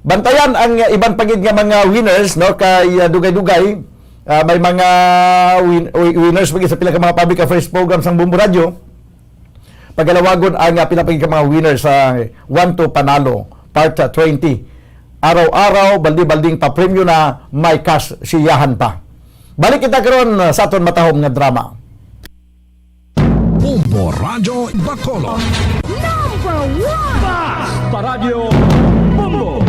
bantayan ang ibang pagid nga mga winners, no, kay dugay-dugay. May mga winners pagid sa pila ka mga public affairs programs ng Bombo Radio. Pagalawagon ang pinapagid ka mga winners sa 1 to Panalo, part 20. Araw-araw, baldi-balding pa-premyo na may cash siyahan pa. Balik kita karon sa aton matahom nga drama. Bombo Radio Bacolod. Number 1! Paradyo Bombo.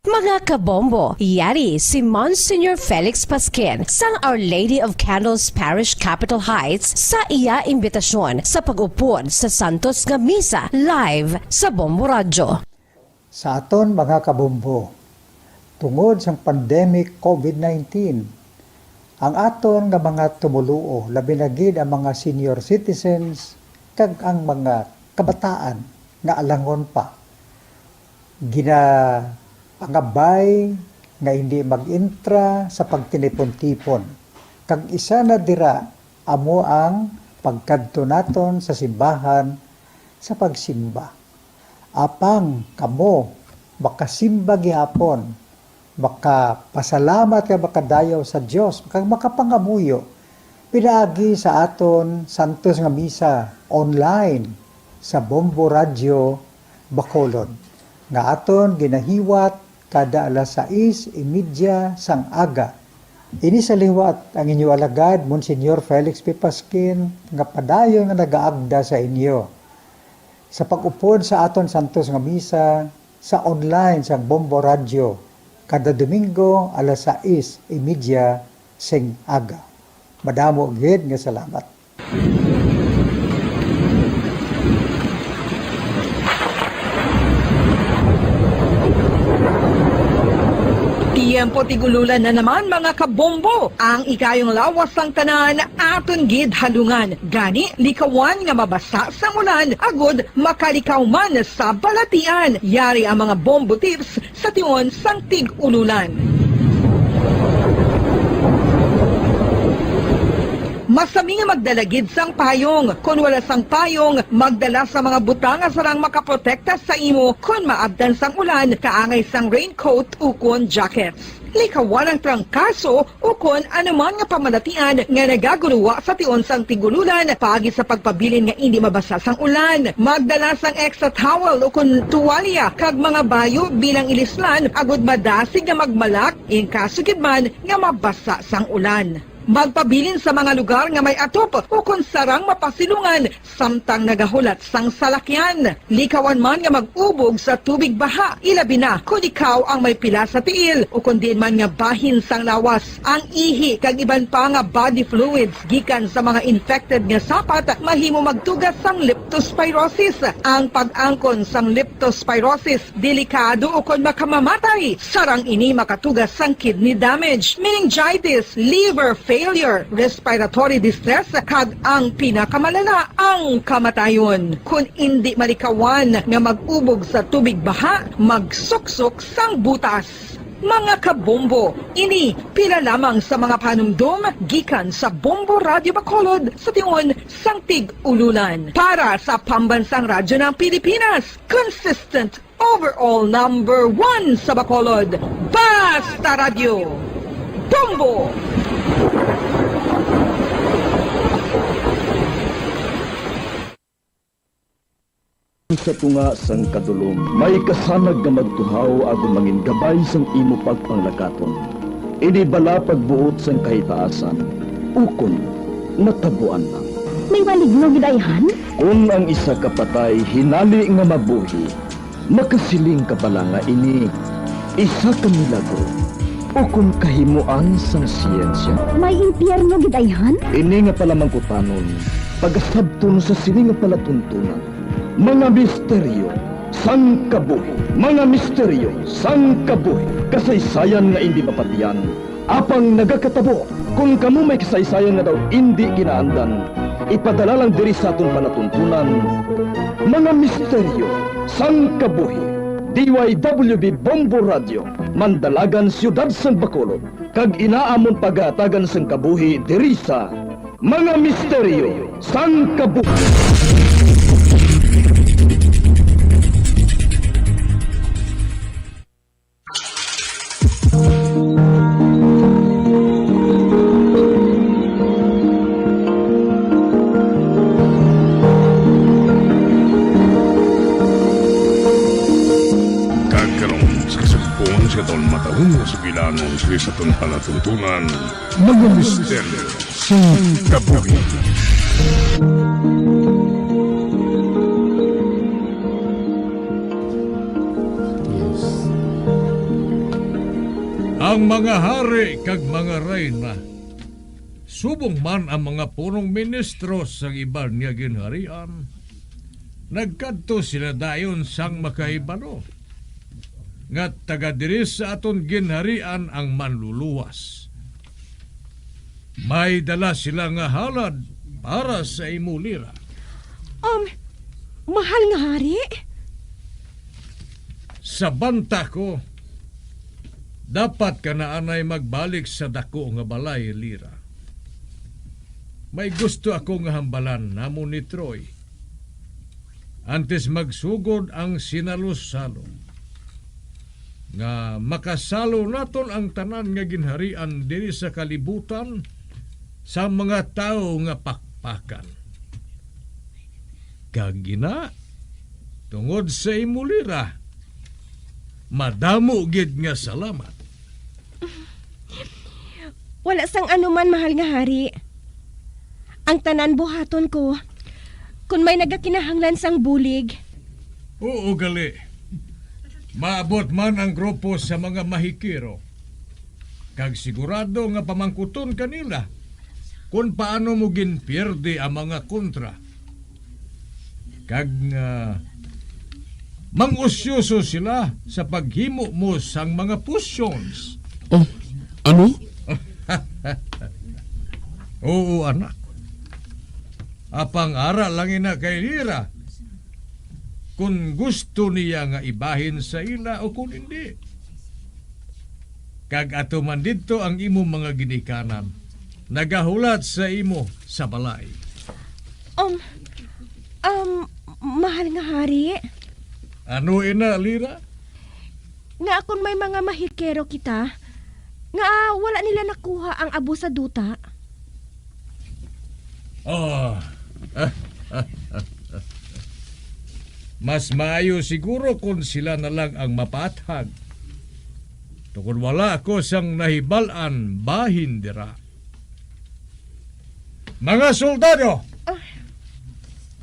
Mga kabombo, yari si Monsignor Felix Pasquin sang Our Lady of Candles Parish Capitol Heights sa iya imbitasyon sa pag-upod sa Santos nga Misa live sa Bombo Radio. Sa aton mga kabombo, tungod sa pandemic COVID-19, ang aton nga mga tumuluo, labi na gid ang mga senior citizens kag ang mga kabataan nga alangon pa. Pangabay nga hindi mag-intra sa pagtinipon-tipon. Kag isa na dira amo ang pagkadto naton sa simbahan sa pagsimba. Apang kamo makasimba gihapon, makapasalamat ka makadayaw sa Dios, makapangamuyo pinaagi sa aton Santos nga Misa online sa Bombo Radio Bacolod nga aton ginahiwat kada alas 6:30 sang aga. Ini sa liwat ang inyo alagad Monsignor Felix P. Pasquin nga padayon nga nagaagda sa inyo sa pag-upod sa aton Santos nga Misa sa online sa Bombo Radio kada Domingo alas 6:30 sing aga. Madamo gid nga salamat. Tiempo tigululan na naman mga kabombo. Ang ikayong lawas ng tanan aton gid halungan. Gani likawan nga mabasa sa ulan agud makalikaw man sa balatian. Yari ang mga bombo tips sa tion sang tig-ululan. Masami nga magdalagid sang payong. Kung wala sang payong, magdala sa mga butang nga sarang makaprotekta sa imo kung maabdan sang ulan, kaangay sang raincoat ukon jackets. Likawan ang trangkaso ukon anuman nga pamalatian nga nagaguruwa sa tion sang tigululan paagi sa pagpabilin nga hindi mabasa sang ulan. Magdala sang extra towel ukon tuwalya kag mga bayo bilang ilislan agud madasig nga magmalak in kaso gid man nga mabasa sang ulan. Magpabilin sa mga lugar nga may atop o kung sarang mapasilungan samtang nagahulat sang salakyan. Likawan man nga mag-ubog sa tubig baha, ilabi na kung ikaw ang may pila sa tiil o kung din man nga bahin sang lawas. Ang ihi kag iban pa nga body fluids gikan sa mga infected nga sapat mahimo magtugas sang leptospirosis. Ang pag-angkon sang leptospirosis delikado o kung makamamatay. Sarang ini makatugas sang kidney damage, meningitis, liver failure, respiratory distress, kag ang pinakamalala ang kamatayon. Kung hindi malikawan nga mag-ubog sa tubig baha, magsuksok sang butas. Mga kabombo, ini pila lamang sa mga panumdum gikan sa Bombo Radio Bacolod sa tion sang tig-ululan. Para sa pambansang radyo ng Pilipinas, consistent overall number 1 sa Bacolod, Basta Radio Bombo! Sa tunga sang kadulom, may kasanag nga magtuhaw agon mangin gabay sang imo pagpanglakaton. Ini bala pagbuot sang kahitaasan, ukon natabuan lang. May maligno gidayhan? Kung ang isa ka patay hinali nga mabuhi, makasiling ka pala nga ini isa ka milagro. Ukon kahimuan sang siyensya. May impyerno gidayhan? Ini nga pala mangkutanon, pagasabton sa sini nga palatuntunan. Mga misteryo sang kabuhi. Mga misteryo sang kabuhi. Kasaysayan nga hindi mapatiyan. Apang nagakatabo, kung kamo may kasaysayan nga daw hindi ginaandan, ipadala lang diri sa atong palatuntunan. Mga misteryo sang kabuhi. DYWB Bombo Radio, Mandalagan, Siyudad sang Bacolod. Kag inaamon pagatagan sang kabuhi diri sa Mga Misteryo sang Kabuhi. sa taon matahong sa bilanon sa itong palatuntunan, mga misteryo sa kabuhi. Ang mga hari kag mga reyna, subong man ang mga punong ministro sa iban niya ginharian, nagkadto sila dayon sang makahibalo, nga taga diri sa aton ginharian ang manluluwas. May dala sila nga halad para sa imulira. Mahal nga hari? Sa banta ko, dapat ka na anay magbalik sa dako nga balay, Lira. May gusto ako nga hambalan namo ni Troy. Antes magsugod ang sinalo-salo. Nga makasalo naton ang tanan nga ginharian diri sa kalibutan sa mga tao nga pakpakan. Kagina, tungod sa imulira, madamo gid nga salamat. Wala sang anuman, mahal nga hari. Ang tanan buhaton ko, kung may nagakinahanglan sang bulig. Oo, gali. Maabot man ang grupo sa mga mahikiro. Kag sigurado nga pamangkuton kanila kung paano mo ginpierde ang mga kontra. Kag mangusyoso sila sa paghimo mo sang mga pusyons. Oh, ano? Oo, anak. Apang ara lang ina kay Lira. Kung gusto niya nga ibahin sa ila o kung hindi. Kag ato man dito ang imo mga ginikanan. Nagahulat sa imo sa balay. Mahal nga hari? Ano ina, Lira? Nga akong may mga mahikero kita, nga wala nila nakuha ang abo sa duta. Oh. Mas maayo siguro kung sila na lang ang mapathag. Tukod wala ako sang nahibalan bahin dira. Mga soldado!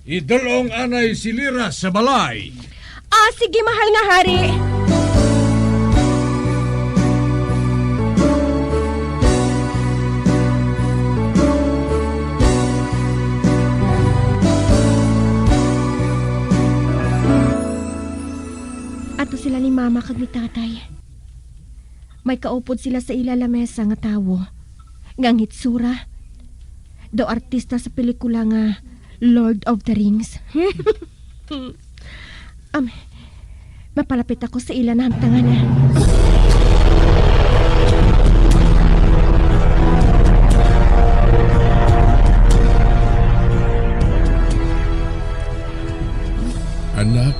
Idulong anay si Lira sa balay. Sige mahal nga hari. Ato sila ni mama kag ni tatay. May kaupod sila sa ila lamesa nga tawo. Ngang hitsura. Do artista sa pelikula nga Lord of the Rings. Mapalapit ako sa ila na hamtangan na. Anak,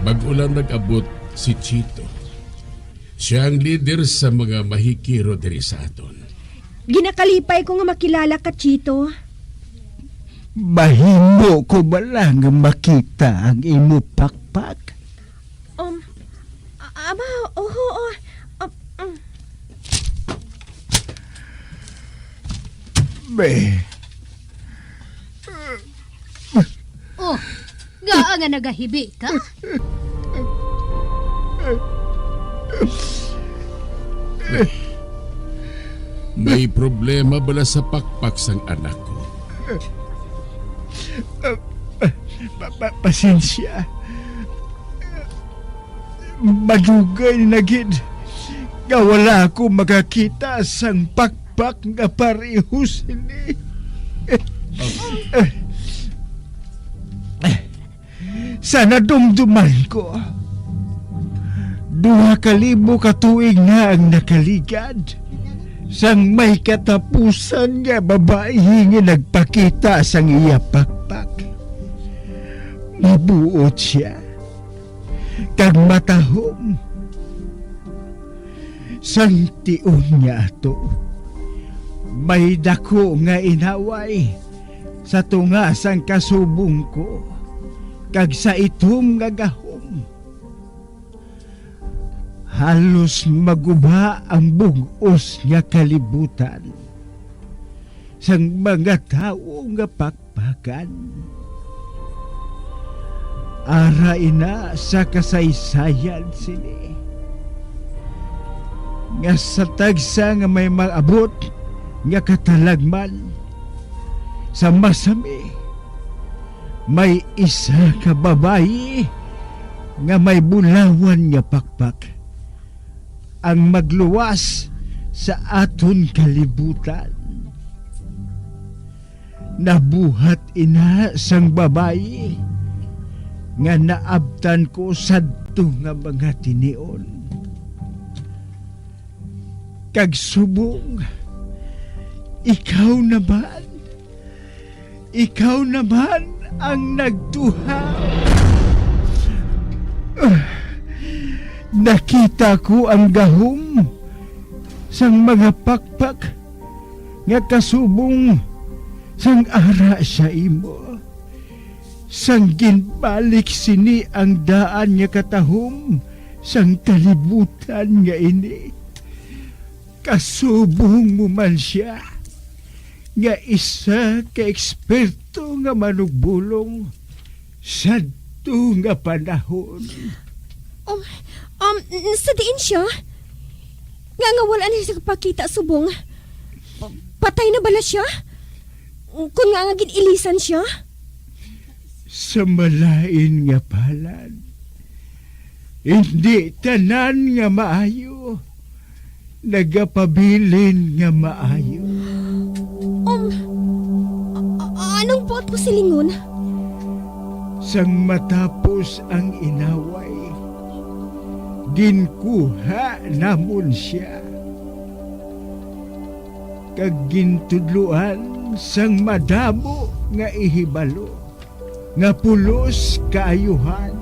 bag-ulang nag-abot si Chito. Siya ang leader sa mga mahikiro diri sa aton. Ginakalipay ko nga makilala ka, Chito. Mahimo ko ba lang makita ang imo pakpak? Ama, oo. Be, Gaa nga nagahibi ka? May problema bala sa pakpak sang anak ko. pasensya. Madugay na gid. Nga wala ako makakita sang pakpak nga parehos ini. Sana dumduman ko. 2,000 ka tuig na ang nakaligad. Sang may katapusan nga babae nga nagpakita sang iya pakpak. Mabuot siya. Kag matahom. Sang tiun niya ato. May dako nga inaway sa tunga sang kasubong ko. Kag sa itom nga gahom. Halos maguba ang bugos nga kalibutan sang mga tao nga pakpakan. Ara ina sa kasaysayan sini nga sa tagsa nga may maabot nga katalagman sa masami, may isa ka babayi nga may bulawan nga pakpak ang magluwas sa aton kalibutan. Nabuhat ina sang babayi nga naabtan ko sadto nga mga tinion. Kag subong, ikaw naman ang nagtuha. Nakita ko ang gahom sang mga pakpak nga kasubong sang ara sa imo. Sang ginbalik sini ang daan nga katahom sang kalibutan nga ini. Kasubong mo man siya nga isa ka eksperto nga manugbulong sadto nga panahon. Sa diin siya? Nga wala na siya kapakita, subong. Patay na bala siya? Kung nga ginilisan siya? Sa malain nga palad, hindi tanan nga maayo, nagapabilin nga maayo. Anong buot mo silingon? Sang matapos ang inaway, ginkuha namon siya. Kag gintudluan sang madamo nga ihibalo, nga pulos kaayuhan.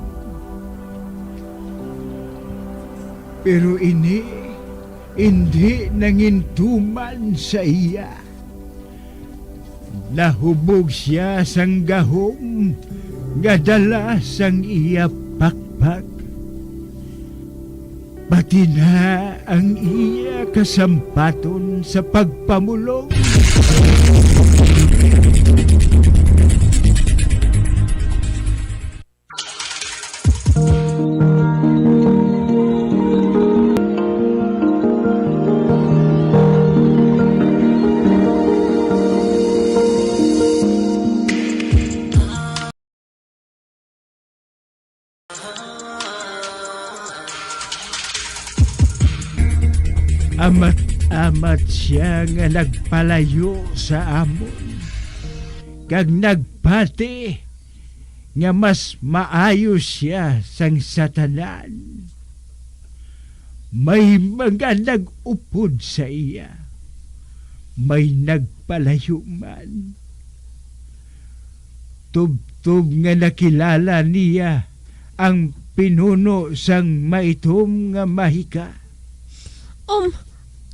Pero ini, hindi nangintuman sa iya. Nahubog siya sang gahom nga dala sang iya pakpak. Pati na ang iya kasampaton sa pagpamulong. Amat siya nga nagpalayo sa amon, kag nagpati nga mas maayo siya sang satanan. May mga nag-upod sa iya, may nagpalayo man. Tubtob nga nakilala niya ang pinuno sang maitom nga mahika.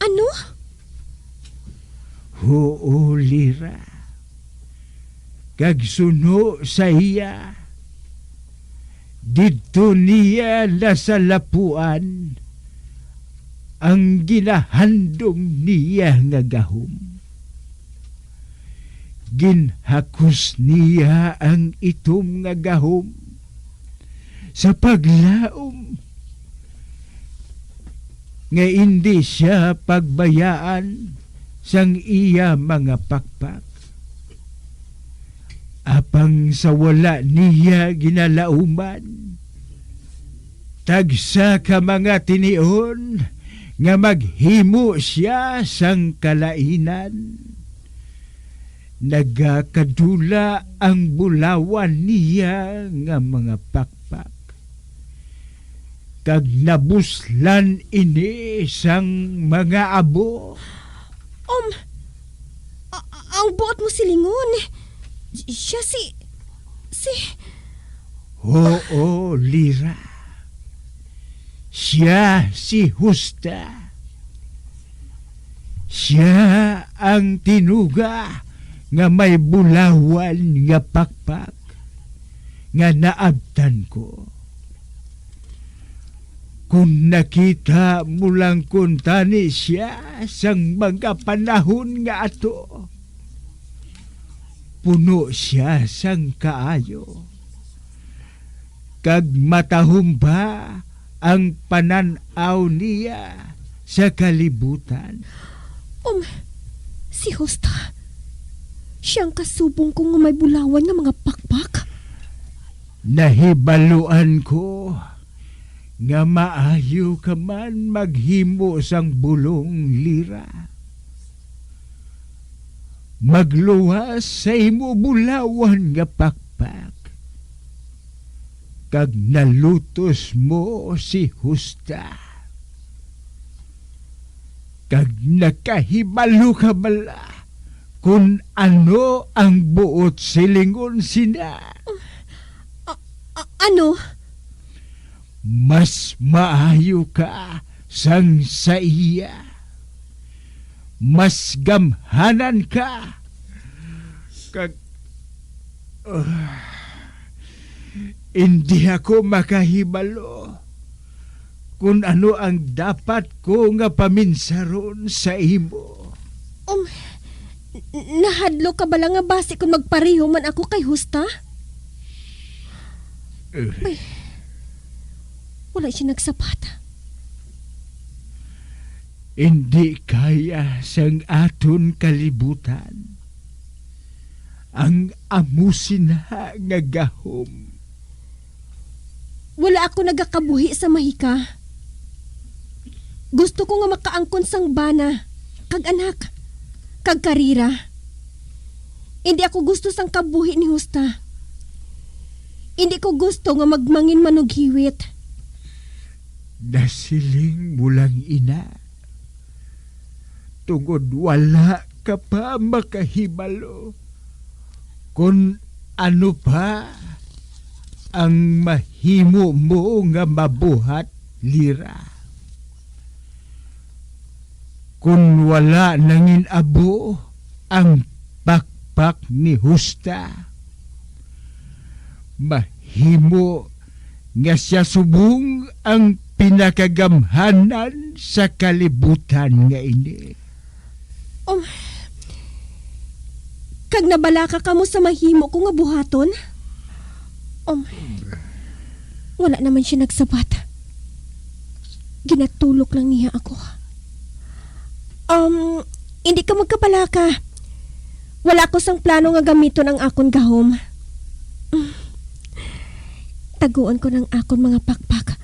Ano? Oo, Lira. Kag suno sa iya, dito niya nasalapuan ang ginahandom niya nga gahom. Ginhakos niya ang itom nga gahom sa paglaom nga hindi siya pagbayaan sang iya mga pakpak. Apang sa wala niya ginalauman, tagsa ka mga tinion nga maghimo siya sang kalainan. Nagakadula ang bulawan niya nga mga pakpak. Kag nabuslan ini sang mga abo. Ang buot mo silingon. Siya si... Oo, Lira. Siya si Justa. Siya ang tinuga nga may bulawan nga pakpak nga naabtan ko. Kung nakita mo lang kung tani siya sang mga panahon nga ato, puno siya sang kaayo. Kag matahumba ang pananaw niya sa kalibutan. Si Hosta, siyang kasubong ko nga may bulawan nga mga pakpak. Nahibaluan ko nga maayo ka man maghimo sang bulong lira. Magluwas sa imo bulawan nga pakpak. Kag nalutos mo si Hosta. Kag nakahibalo ka bala kung ano ang buot silingon sina. Ano? Mas maayo ka sang sa iya. Mas gamhanan ka. Kag hindi ako makahibalo kung ano ang dapat ko nga paminsaron sa imo. Nahadlo ka bala nga base kung magpareho man ako kay Hosta? Ay, wala siya nagsapat. Hindi kaya sang aton kalibutan ang amusin nga gahom. Wala ako nagakabuhi sa mahika. Gusto ko nga makaangkon sang bana, kag anak, kag karira. Hindi ako gusto sang kabuhi ni Hosta. Hindi ko gusto nga magmangin manughiwit. Nasiling mulang ina. Tungod wala ka pa makahibalo kung ano pa ang mahimo mo nga mabuhat lira. Kung wala nangin abo ang pakpak ni Hosta, mahimo nga siya subong ang pinakagamhanan sa kalibutan nga ini. Kag nabalaka ka mo sa mahimo ko nga buhaton? Wala naman siya nagsabat. Ginatulok lang niya ako. Hindi ka magkabalaka. Wala ko sang plano nga gamiton ang akon gahom. Taguan ko ng akon mga pakpak.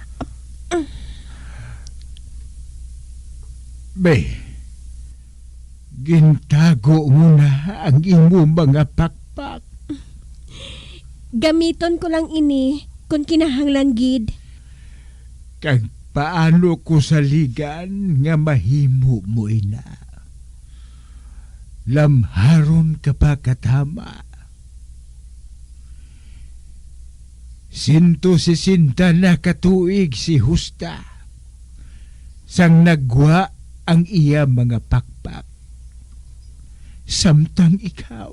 Gintago mo na ang imo mga pakpak. Gamiton ko lang ini kung kinahanglan gid. Kag paano ko saligan nga mahimo mo ina? Lamharon ka pa katama. 160 na katuig si Hosta sang nagwa ang iya mga pakpak. Samtang ikaw.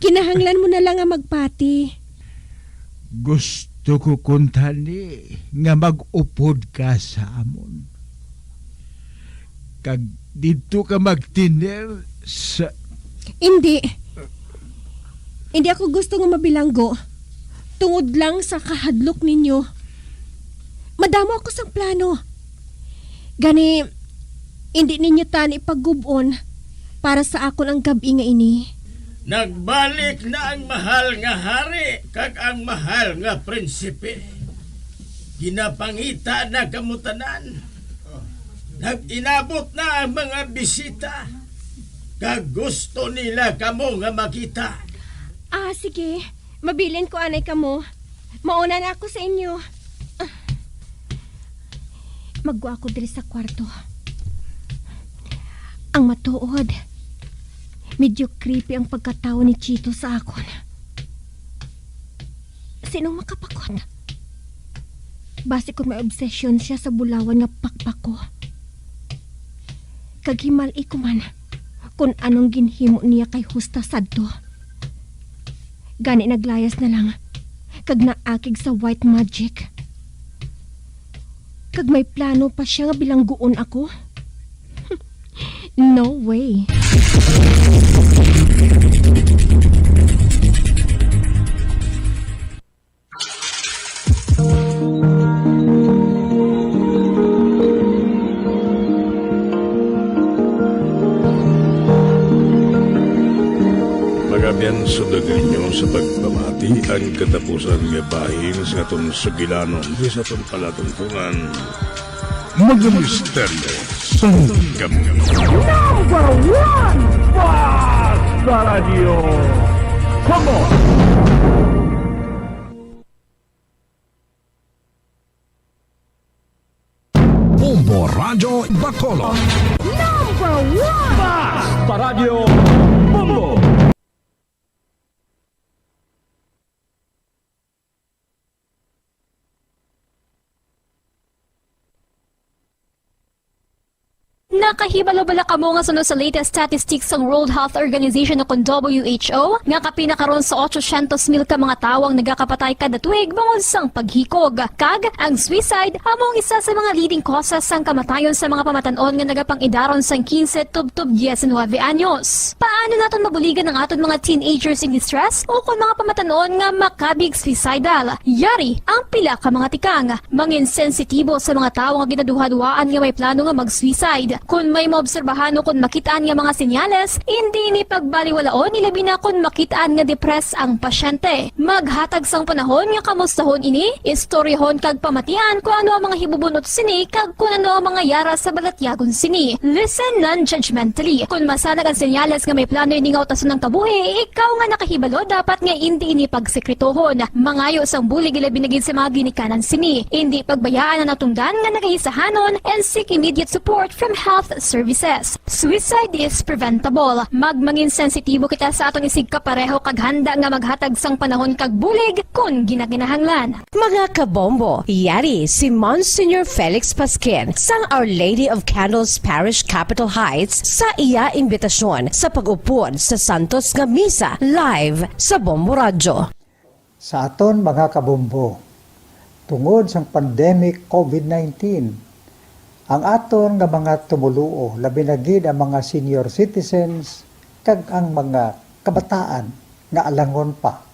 Kinahanglan mo na lang nga magpati. Gusto ko kuntani nga mag-upod ka sa amon. Kag dito ka magtiner sa... Hindi. Hindi ako gusto nga mabilanggo. Tungod lang sa kahadlok ninyo. Madamo ako sang plano. Gani, hindi ninyo tani paggubon para sa akon ang gabi nga ini. Nagbalik na ang mahal nga hari kag ang mahal nga prinsipe. Ginapangita na kamutanan. Nag-inabot na ang mga bisita. Kag gusto nila kamo nga makita. Sige. Mabilin ko anay kamo. Mauna na ako sa inyo. Magwa ako diri sa kwarto. Ang matuod. Medyo creepy ang pagkatao ni Chito sa akon. Sinong makapakot? Base kung may obsession siya sa bulawan nga pakpak ko. Kaghimal ko man kung anong ginhimo niya kay Hosta sadto. Gani naglayas na lang kag naakig sa white magic. Kag may plano pa siya nga bilangguon ako? No way. Magabiyan sa dagan nyo sa pagpamati ang katapusan nga bahin sa atong sugilanon di sa atong palatuntunan. Mga misteryo sa kami. Number 1 Basta Radio. Come on! Bombo Radio Bacolod. Number 1 Basta Radio. Bombo! Nakahibalo bala kamo nga sunod sa latest statistics ng World Health Organization o kung WHO nga kapinakaron sa 800,000 ka mga tawang nagakapatay kada tuig bangod sang paghikog. Kag ang suicide among isa sa mga leading causes sang kamatayon sa mga pamatanon nga nagapangidaron sang 15 tubtub 19 anyos. Paano naton mabuligan ang aton mga teenagers in distress o kung mga pamatanon nga makabig suicidal? Yari ang pila ka mga tikang mangin sensitibo sa mga tawo nga ginaduha-duhaan nga may plano nga mag-suicide. Kung may maobserbahan o kung makitaan nga mga senyales, hindi ni pagbaliwalaon nilabi na kung makitaan nga depress ang pasyente. Maghatag sang panahon nga kamustahon ini, istoryahon kag pamatian kung ano ang mga hibubunot sini kag kung ano ang mga yara sa balatyagon sini. Listen non-judgmentally. Kung masanag ang senyales nga may plano ini nga utason ng kabuhi, ikaw nga nakahibalo dapat nga hindi ini pagsekretohon. Mangayo sang bulig ilabi na gid sa mga ginikanan sini. Hindi pagbayaan ang natungdan nga nagahisahanon and seek immediate support from health services. Suicide is preventable. Magmangin sensitibo kita sa atong isig kapareho kag handa nga maghatag sang panahon kag bulig kung ginaginahanglan. Mga kabombo, yari si Monsignor Felix Pasquin sang Our Lady of Candles Parish Capitol Heights sa iya imbitasyon sa pag-upod sa Santos nga Misa live sa Bombo Radio. Sa aton mga kabombo, tungod sa pandemic COVID-19, ang aton nga mga tumuluo, labi na gid ang mga senior citizens kag ang mga kabataan nga alangon pa.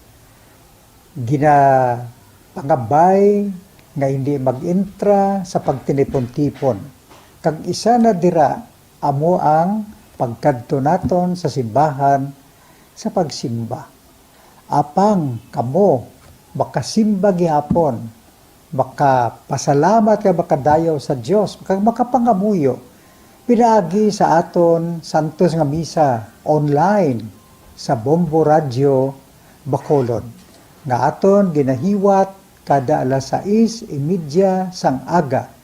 Pangabay nga hindi mag-intra sa pagtinipon-tipon. Kag isa na dira amo ang pagkadto naton sa simbahan sa pagsimba. Apang kamo makasimba gihapon, makapasalamat ka makadayaw sa Dios, makapangamuyo pinaagi sa aton Santos nga Misa online sa Bombo Radio Bacolod nga aton ginahiwat kada alas 6:30 sang aga.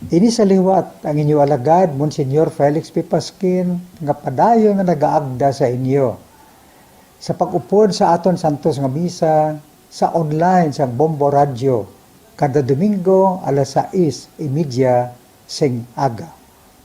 Ini sa liwat ang inyo alagad Monsignor Felix P. Pasquin nga padayon nga nagaagda sa inyo sa pag-upod sa aton Santos nga Misa sa online sa Bombo Radio kada Domingo alas 6:30 sing aga.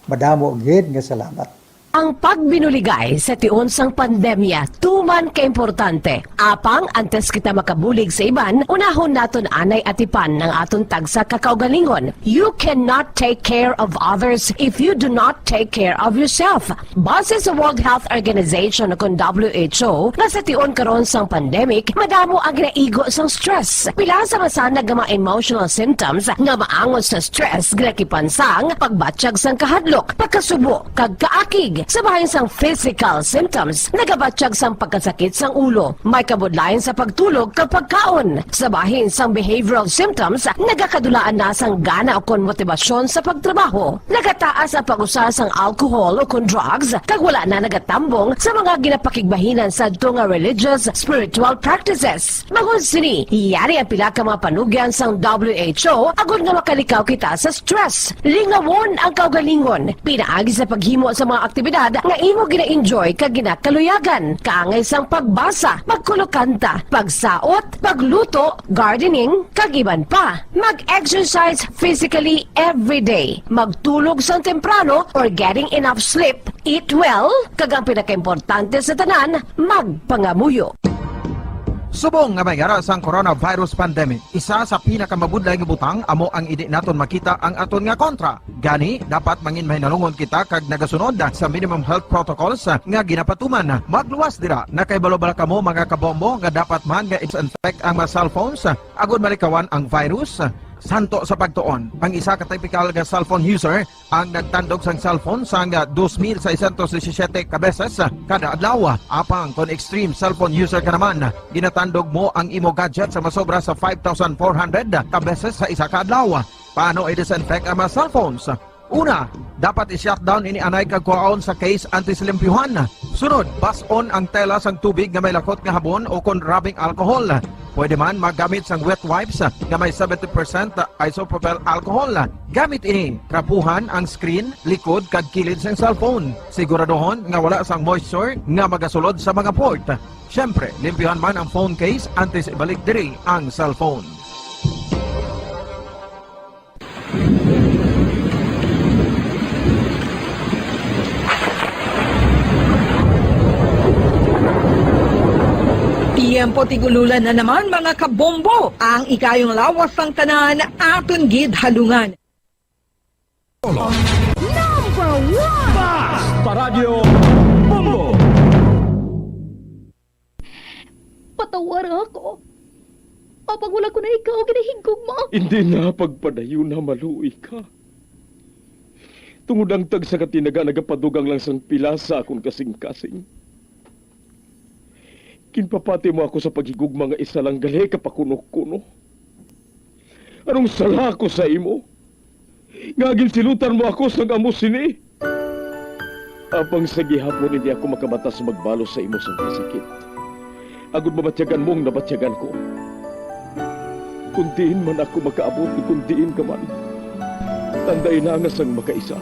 Madamo gid nga salamat. Ang pagbinuligay sa tiun sang pandemya, tuman ka-importante. Apang antes kita makabulig sa iban, unahon naton anay atipan ng aton tagsa kakaugalingon. You cannot take care of others if you do not take care of yourself. Base sa World Health Organization o kung WHO, na sa tiun karon sang pandemic, madamo ang ginaigo sang stress. Pila sa masanag nga mga emotional symptoms nga maangon sa stress, ginakipansang pagbatsyag sang kahadlok, pagkasubo, kag kaakig. Sa bahin sang physical symptoms, nagabatsyag sang pagkasakit sang ulo, may kabudlayan sa pagtulog kapag kaon. Sa bahin sang behavioral symptoms, nagakadulaan na sang gana o kon motibasyon sa pagtrabaho. Nagataas ang pag-usa sang alcohol o kon drugs, kag wala na nagatambong sa mga ginapakigbahinan sa tunga religious, spiritual practices. Mahon sini, yari ang pila ka mga panugyan sang WHO agud nga makalikaw kita sa stress. Lingawon ang kaugalingon, pinaagi sa paghimo sa mga aktibidad nga imo gina-enjoy kag ginakaluyagan, kaangay sang pagbasa, pagkulokanta, pagsaot, pagluto, gardening, kag iban pa. Mag-exercise physically every day, magtulog sang temprano or getting enough sleep, eat well, kag ang pinakaimportante sa tanan, magpangamuyo. Subong nga may gara sang coronavirus pandemic, isa sa pinakamabudlay nga butang amo ang idi naton makita ang aton nga kontra. Gani, dapat mangin mahinalungon kita kag nagasunod sa minimum health protocols nga ginapatuman. Magluwas dira na kay balo-bala kamo mga kabombo nga dapat man nga disinfect ang mga cellphones agud malikawan ang virus. Santo sa pagtuon, ang isa ka typical nga cellphone user ang nagtandog sang cellphone sang 2,617 ka beses kada adlaw. Apang kon extreme cellphone user ka naman, ginatandog mo ang imo gadget sa masobra sa 5,400 ka beses sa isa ka adlaw. Paano i-disinfect ang mga cellphones? Una, dapat i-shutdown ini anay kagkuhaon sa case antisilimpyuhan. Sunod, bason ang tela sang tubig nga may lakot nga habon o kon rubbing alcohol. Pwede man magamit sang wet wipes nga may 70% isopropyl alcohol. Gamit ini, krapuhan ang screen, likod kag kilid sang cellphone. Siguraduhon nga wala sang moisture nga magasulod sa mga port. Syempre, limpyuhan man ang phone case antes ibalik diri ang cellphone. Tiempo tigululan na naman mga kabombo. Ang ikayong lawas ng tanan aton gid halungan. Number 1 Bas Paradyo Bombo. Patawar ako. Apag wala ko na ikaw, ginahigog mo. Hindi na pagpadayo na maluoy ka. Tungod ang tag sa katinaga nagapadugang lang sang pila sa akong kasing-kasing. Kinpapati mo ako sa paghigugma nga isa lang gali kapakuno-kuno. Anong sala ko sa imo? Ngagin silutan mo ako sa amo sini. Apang sa gihapon hindi ako makabatas magbalo sa imo sa sakit. Agud mabatyagan mong nabatyagan ko. Kundiin man ako makaabot, kundiin ka man. Tanday na nga sang makaisa.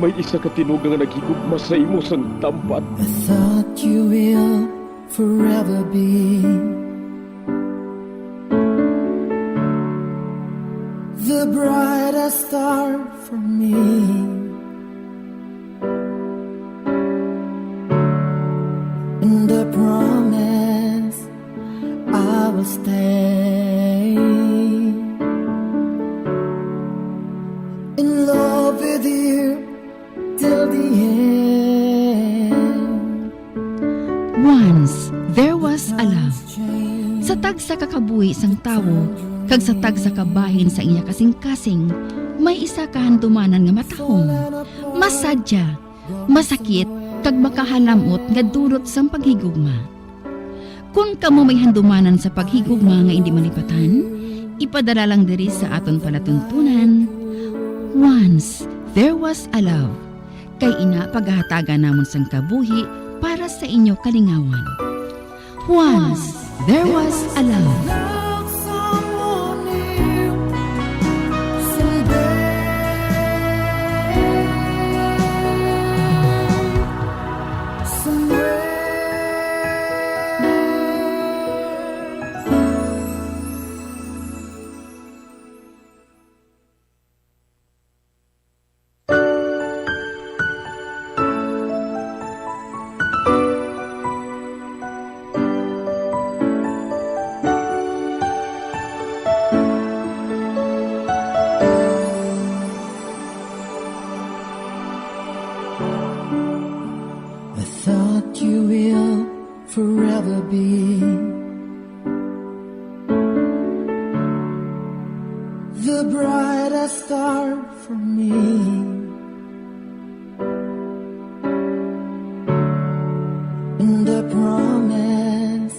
May isa ka tinugang nga naghigugma sa imo sang tampat. I thought you will forever be the brightest star for me. And I promise I will stay in love with you till the end. Once, there was a love. Sa tag sa kakabuhi sang tawo, kag sa tag sa kabahin sa iya kasing-kasing, may isa kahandumanan nga matahong. Masadya, masakit, kag makahalamot nga durot sang paghigugma. Kung kamo may handumanan sa paghigugma nga hindi malipatan, ipadala lang diri sa aton palatuntunan. Once, there was a love. Kay ina paghahatagan namon sang kabuhi para sa inyo kalingawan. Once, there was a love. I thought you will forever be the brightest star for me. And I promise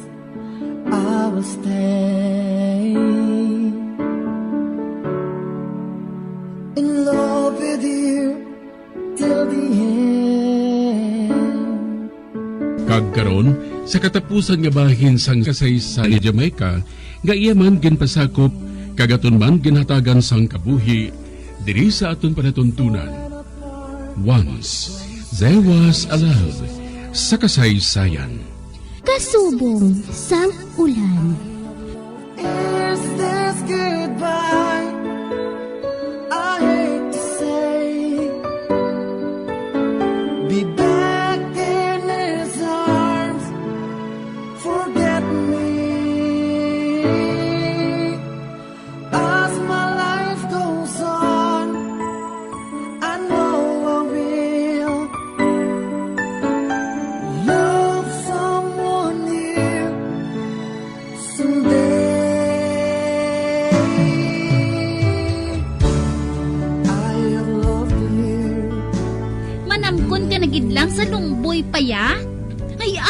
I will stay in love with you till the end. Kagkaron, sa katapusan nga bahin sang kasaysayan ni Jamaica, nga iya man ginpasakop, kagaton man ginhatagan sang kabuhi, diri sa aton panatuntunan. Once, there was a love, sa kasaysayan. Kasubong sang ulan. Is this goodbye? I hate to say. Be back in his arms. Forget paya? Ay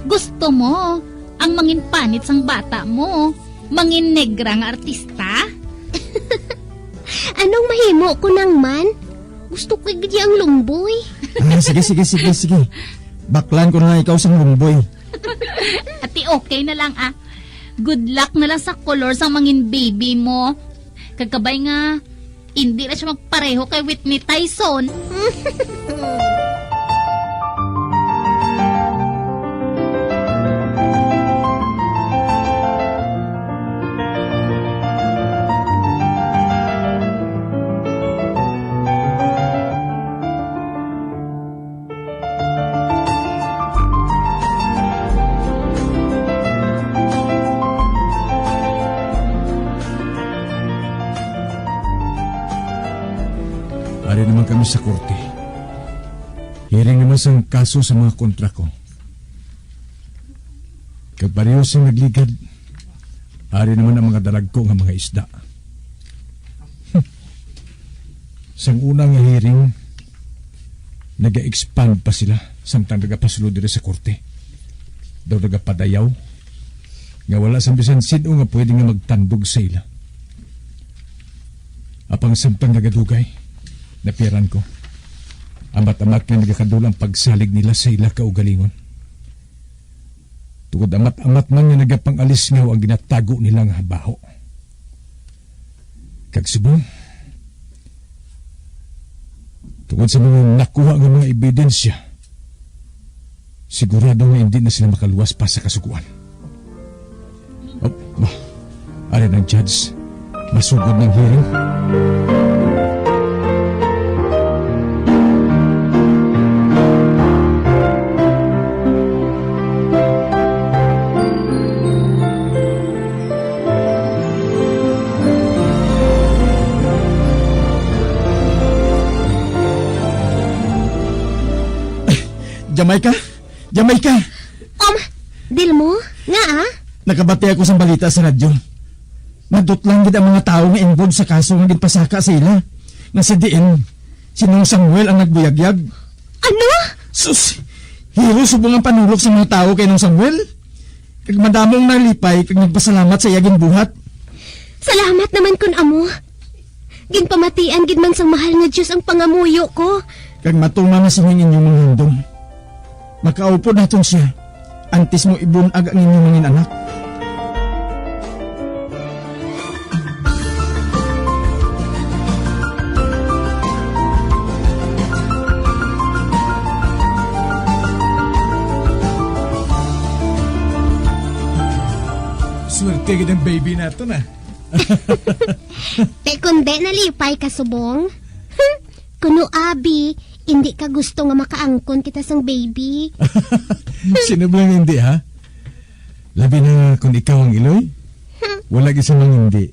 gusto mo ang mangin panit sang bata mo, mangin negra nga artista? Anong mahimo ko nang man? Gusto ko gidi ang lumboy. Sige. Baklan ko na ikaw sa lumboy. Ati okay na lang Good luck na lang sa color sang mangin baby mo. Kagkabay nga, hindi na siya magpareho kay Whitney Tyson. Ari naman kami sa korte. Hearing naman sa kaso sa mga kontra ko. Kag pareho siyang nagligad, ari naman ang mga dalag ko nga mga isda. Sang unang hearing, naga-expand pa sila samtang nagapasulo dire sa korte. Daw nagapadayaw, nga wala sa bisan sino nga pwede nga magtandog sa ila. Apang samtang nagadugay, napiran ko. Amat-amat nga nagakadulang pagsalig nila sa ila kaugalingon. Tugod amat-amat man nga nagapangalis nga ang ginatago nila nga baho. Kag subong, tungod sa mga nakuha ng mga ebidensya, sigurado nga hindi na sila makaluwas pa sa kasuguan. Ari ng judge, masugod ng hearing. Jamaica! Dilmo? Nga Nakabati ako sa balita sa radyo. Nadutlang gid ang mga tao nga involved sa kaso nga ginpasaka sa ila. Nga si Diin, sinong Samuel ang nagbuyagyag. Ano? Sus! Hiro subong ang panulok sa mga tao kay nung Samuel. Kag madamong nalipay kag nagpasalamat sa iyagin buhat. Salamat naman kun amo. Ginpamatian gid man sang mahal nga Diyos ang pangamuyo ko. Kag matuma na sining inyong mga handom. Makaupo naton siya. Antes mo ibunag ang inyong mga anak. Swerte gid ang baby nato na. Te kundi nalipay ka subong. Kuno abi, hindi ka gusto nga makaangkon kita sang baby. Sino blang hindi ha? Labi na kung ikaw ang iloy? Wala gisa mang hindi.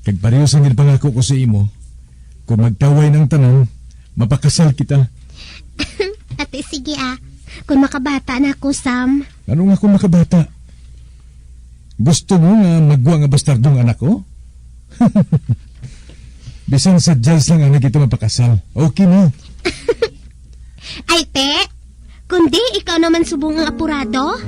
Kag pareho sang pangako ko sa imo, kung magtaway ng tanan, mapakasal kita. Ate sige kung makabata na ako Sam. Ano nga kung makabata? Gusto mo nga magwa nga bastardong anak ko? Bisan sa jazz lang anak ito mapakasal. Okay na. Ay te, kundi ikaw naman subong ang apurado?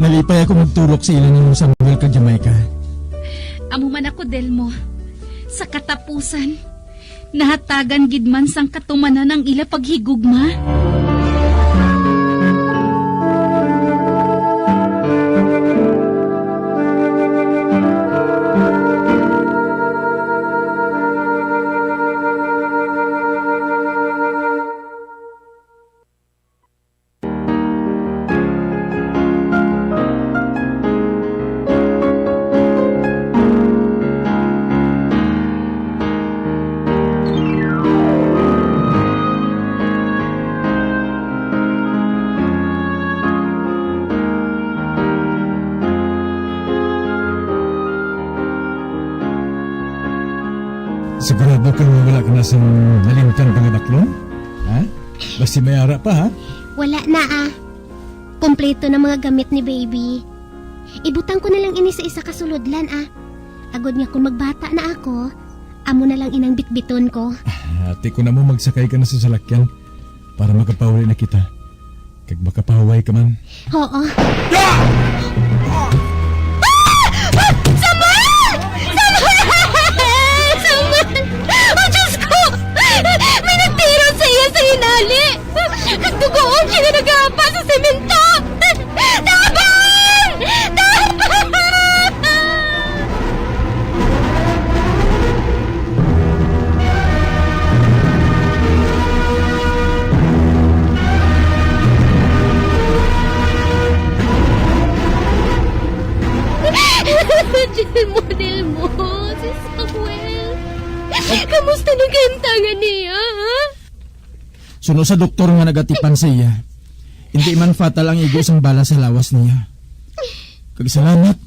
Nalipay ako magtulok sa ilan ng Samuel kag Jamaica. Amo man ako, Delmo. Sa katapusan, nahatagan gid man sang katumanan ng ila paghigugma. Sigurado ka na wala ka na sa nalimtan pang baklon? Ha? Basta may ara pa, ha? Wala na Kompleto na mga gamit ni baby. Ibutang ko na lang ini sa isa kasulodlan Agod nga kung magbata na ako, amo na lang inang bitbiton ko. Ate ko na mo magsakay ka na sa salakyan para makapahuli na kita. Kag makapahaway ka man. Oo. Oh, Diyos ko! May nagtiro sa iya sa hinali! At dugoon siya na nag-aapa sa semento! Tabang! Tabang! Model mo, si Samuel. Kamusta na kaintangan niya, ha? Suno sa doktor nga nagatipan sa iya. Hindi man fatal ang igos ang bala sa lawas niya. Kagsalamat,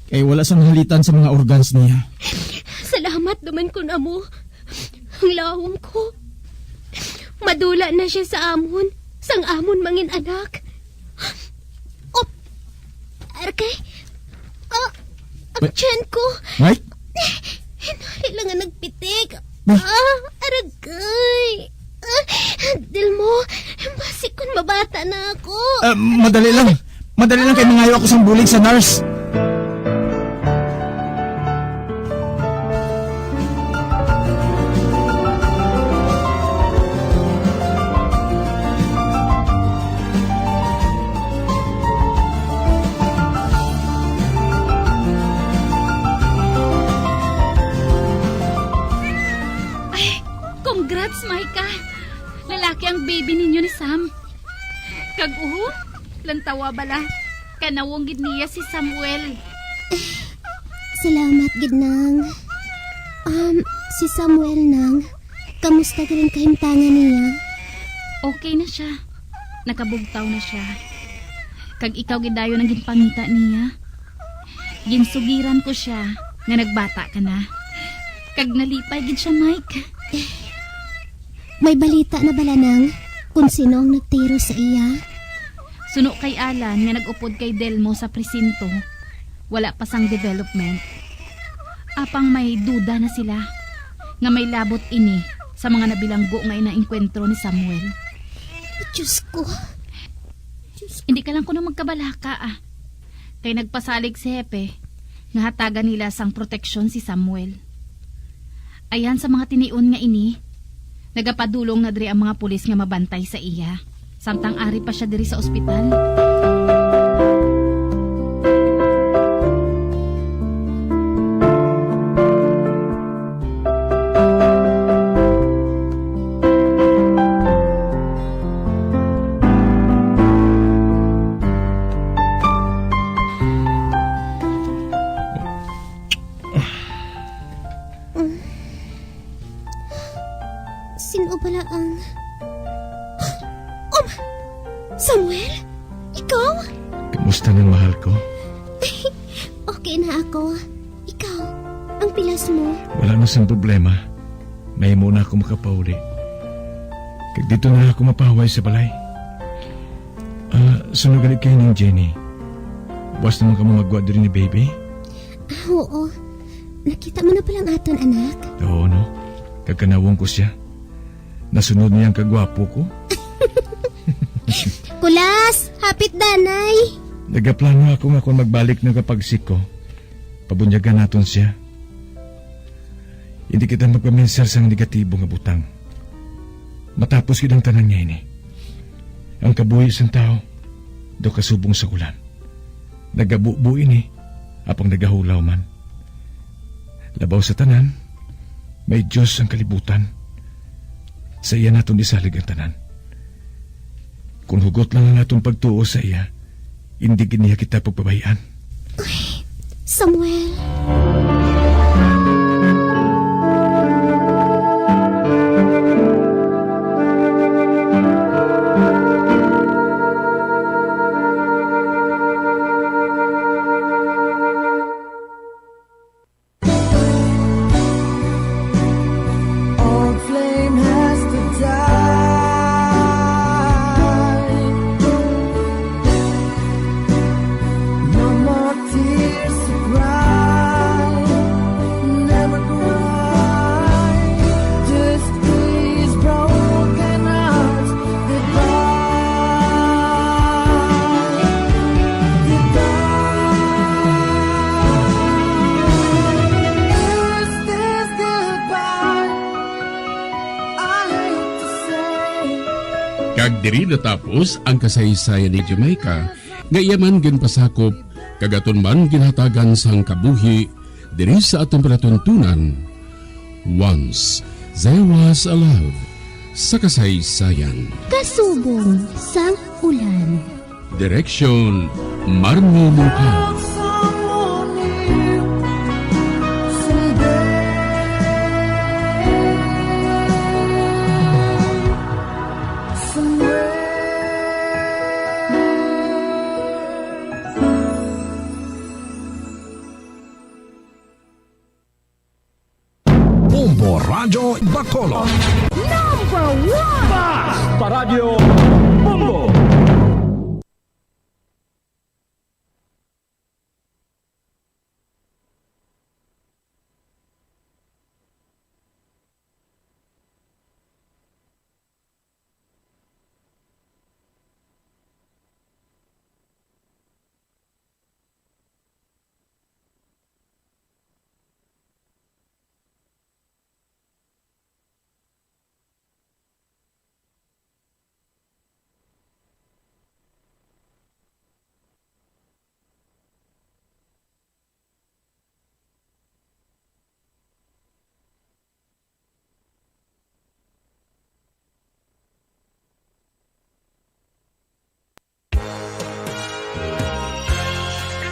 kay wala sa halitan sa mga organs niya. Salamat naman ko na mo. Ang lawang ko. Madula na siya sa amon. Sang amon mangin anak. Oh, arkay. Ang tiyan ko. Mike? Hinali lang nga nagpitik. Aragay. Dil mo, basi kung mabata na ako. Madali lang. Madali lang kay mangayo ako sa bulig sa nurse. Congrats, Micah. Lalaki ang baby ninyo ni Sam. Kag-uho, lantawa bala. Kanawong gid niya si Samuel. Salamat, Gidnang. Si Samuel nang, kamusta ka rin kahimtangan niya? Okay na siya. Nakabugtaw na siya. Kag ikaw gidayo ng ginpangita niya. Ginsugiran ko siya nga nagbata ka na. Kag nalipay gid siya, Mike. May balita na bala nang kung sino ang nagtiro sa iya? Suno kay Alan nga nag-upod kay Delmo sa presinto. Wala pa sang development. Apang may duda na sila nga may labot ini sa mga nabilanggo nga inaengkwentro ni Samuel. Diyos ko. Hindi ka lang kuno magkabalaka Kay nagpasalig si Hepe nga hatagan nila sang proteksyon si Samuel. Ayan sa mga tiniun nga ini, nagapadulong na diri ang mga pulis nga mabantay sa iya. Samtang ari pa siya diri sa ospital. Sino pala ang... Oh! Samuel? Ikaw? Kamusta na mahal ko? Okay na ako. Ikaw, ang pilas mo. Wala na siyang problema. May muna ako makapauli. Kag dito na ako mapahaway sa balay. Sunugan kayo ng Jenny. Buwas naman ka mo magwa diri ni baby? Oo. Nakita mo na palang aton, anak? Oo, no? Kagkanawang ko siya. Nasunod niyang kagwapo ko. Kulas! Hapit danay! Nagaplano ako nga kung magbalik ng kapagsik ko. Pabunyagan naton siya. Hindi kita magpaminsar sa negatibo nga butang. Matapos kitang tanan niya ini. Ang kabuhi sa tao, do kasubong sa ulan. Nagabubu ini, apang nagahulaw man. Labaw sa tanan, may Diyos ang kalibutan. Sa iya naton isalig ang tanan. Kung hugot lang ang atong pagtuo sa iya, hindi giniya kita pagbabayaan. Samuel. Kag diri natapos ang kasaysayan ni Jamaica, nga iyaman ginpasakop, kagaton man ginhatagan sang kabuhi, diri sa atong palatuntunan. Once there was a love, sa kasaysayan. Kasubong sang ulan. Direksyon, Marmi Mungkal. Bombo Radio Bacolod. Number 1! Bas Paradyo Bombo.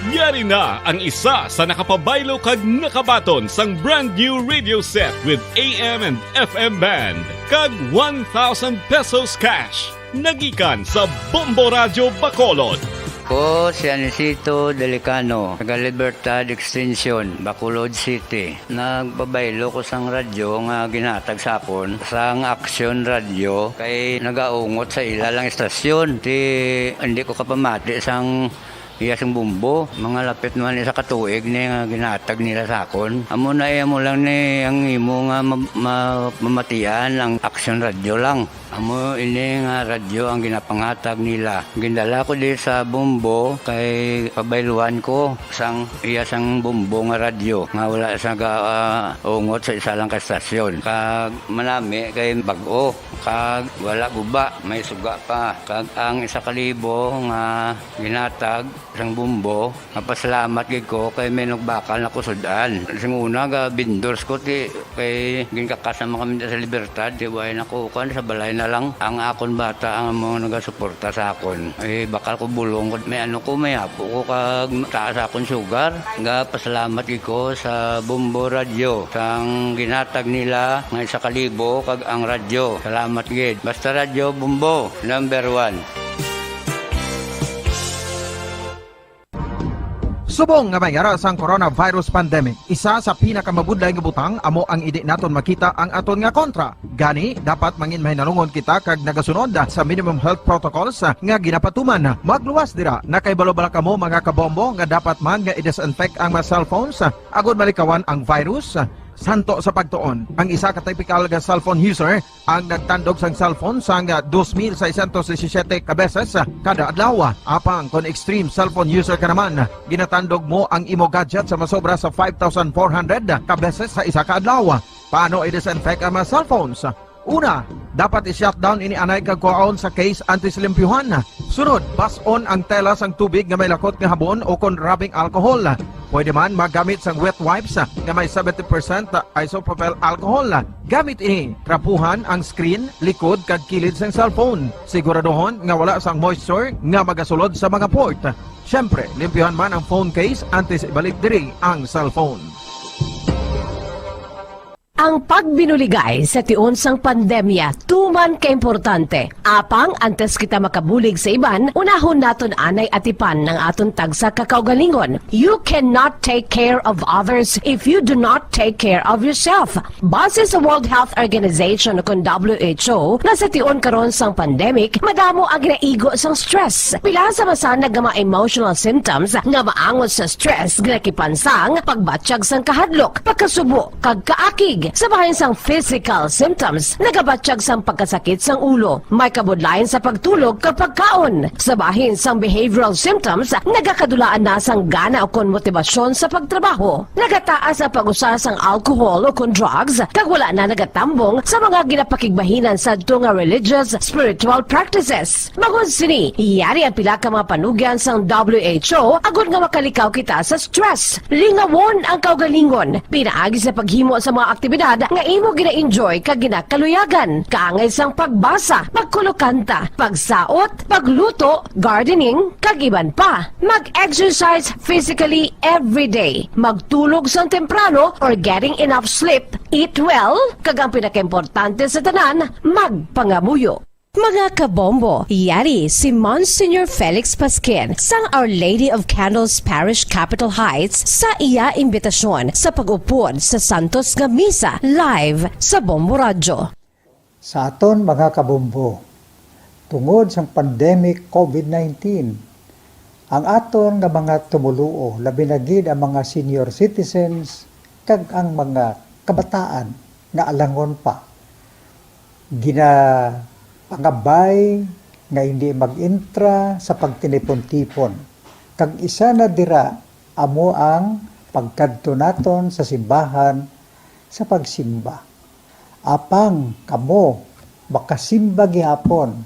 Yari na ang isa sa nakapabaylo kag nakabaton sang brand new radio set with AM and FM band kag 1,000 pesos cash. Nagikan sa Bombo Radio Bacolod. Ko si Anisito Delicano, taga Libertad Extension, Bacolod City. Nagbabaylo ko sang radyo nga ginatag sapon sang Action Radio kay nagaungot sa ilalang estasyon. Hindi ko kapamati sang Iyasang Bumbo, mga lapit naman sa katuig ni nga ginatag nila sakon. Amo na mo lang ni ang imo nga mamatian ang Action Radio lang. Amo ini nga radyo ang ginapangatag nila. Gindala ko di sa Bumbo kay pabayluan ko sang Iyasang Bumbo nga radyo nga wala sa ungot sa isa lang ka estasyon. Kag manami kay bag-o, kag wala guba, may suga pa. Kag ang 1,000 nga ginatag sang Bumbo, napasalamat gid ko kay may nagbakal na kusudan. Sing una ga vendors ko ti kay ginkakasama kami sa Libertad, di way nakukan sa balay na lang ang akon bata ang mga nagasuporta sa akon. Bakal ko bulong may may apo ko kag taas akon sugar. Nga pasalamat gid ko sa Bombo Radio sang ginatag nila nga 1,000 kag ang radyo. Salamat gid. Basta Radio Bombo number 1. Subong nga mayara sang coronavirus pandemic, isa sa pinakamabudlay nga butang amo ang idi naton makita ang aton nga kontra. Gani, dapat mangin mahinalungon kita kag nagasunod sa minimum health protocols nga ginapatuman. Magluwas dira na kay balo-bala kamo mga kabombo nga dapat man nga i-disinfect ang mga cellphones agud malikawan ang virus. Santo sa pagtuon, ang isa ka typical nga cellphone user ang nagtandog sang cellphone sang 2,617 ka beses kada adlaw. Apang kon extreme cellphone user ka naman, ginatandog mo ang imo gadget sa masobra sa 5,400 ka beses sa isa ka adlaw. Paano i-disinfect ang mga cellphones? Una, dapat i-shutdown ini anay kag kuhaon sa case anti-slimpyuhan. Sunod, bas-on ang tela sang tubig nga may lakot nga habon o kon rubbing alcohol. Pwede man magamit sang wet wipes nga may 70% isopropyl alcohol. Gamit ini, trapuhan ang screen, likod kag kilid sang cellphone. Siguraduhon nga wala sang moisture nga magasulod sa mga port. Syempre, limpyuhan man ang phone case antes ibalik diri ang cellphone. Ang pagbinuligay sa tiun sang pandemya, tuman ka-importante. Apang, antes kita makabulig sa iban, unahon naton anay atipan ng aton tagsa kakaugalingon. You cannot take care of others if you do not take care of yourself. Base sa World Health Organization kung WHO, na sa tiun karon sang pandemic, madamo ang ginaigo sang stress. Pila sa masanag nga mga emotional symptoms nga maangon sa stress, ginakipansang, pagbatsyag sang kahadlok, pagkasubo, kag kaakig, tubig. Sa bahin sang physical symptoms, nagabatsyag sang pagkasakit sang ulo. May kabudlayan sa pagtulog kapag kaon. Sa bahin sang behavioral symptoms, nagakadulaan na sang gana o kon motibasyon sa pagtrabaho. Nagataas ang pag-usa sang alcohol o kon drugs, kag wala na nagatambong sa mga ginapakigbahinan sa nga religious, spiritual practices. Magun sini, iyari ang pila ka mga panugyan sang WHO agud nga makalikaw kita sa stress. Lingawon ang kaugalingon, pinaagi sa paghimo sa mga aktibidad nga imo gina-enjoy kag ginakaluyagan. Kaangay sang pagbasa, pagkulokanta, pagsaot, pagluto, gardening, kag iban pa. Mag-exercise physically every day. Magtulog sang temprano or getting enough sleep. Eat well, kag ang pinakaimportante sa tanan, magpangamuyo. Mga kabombo, yari si Monsignor Felix Pasquin sang Our Lady of Candles Parish Capitol Heights sa iya imbitasyon sa pag-upod sa Santos nga Misa live sa Bombo Radio. Sa aton mga kabombo, tungod sa pandemic COVID-19, ang aton nga mga tumuluo, labi na gid ang mga senior citizens kag ang mga kabataan nga alangon pa, pangabay nga hindi mag-intra sa pagtinipon-tipon. Kag isa na dira amo ang pagkadto naton sa simbahan sa pagsimba. Apang kamo makasimba gihapon,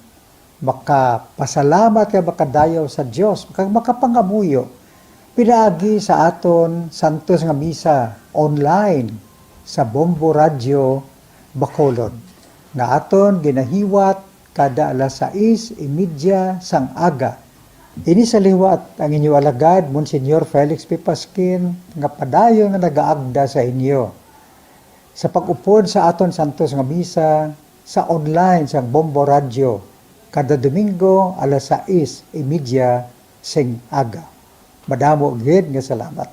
makapasalamat kay makadayaw sa Dios, makapangamuyo pinaagi sa aton Santos nga Misa online sa Bombo Radio Bacolod nga aton ginahiwat kada alas 6:30 sang aga. Ini sa liwat ang inyo alagad, Monsignor Felix P. Pasquin, nga padayon nga nagaagda sa inyo. Sa pag-upod sa aton Santos nga Misa, sa online sang Bombo Radio, kada Domingo alas 6:30 sing aga. Madamo gid nga salamat.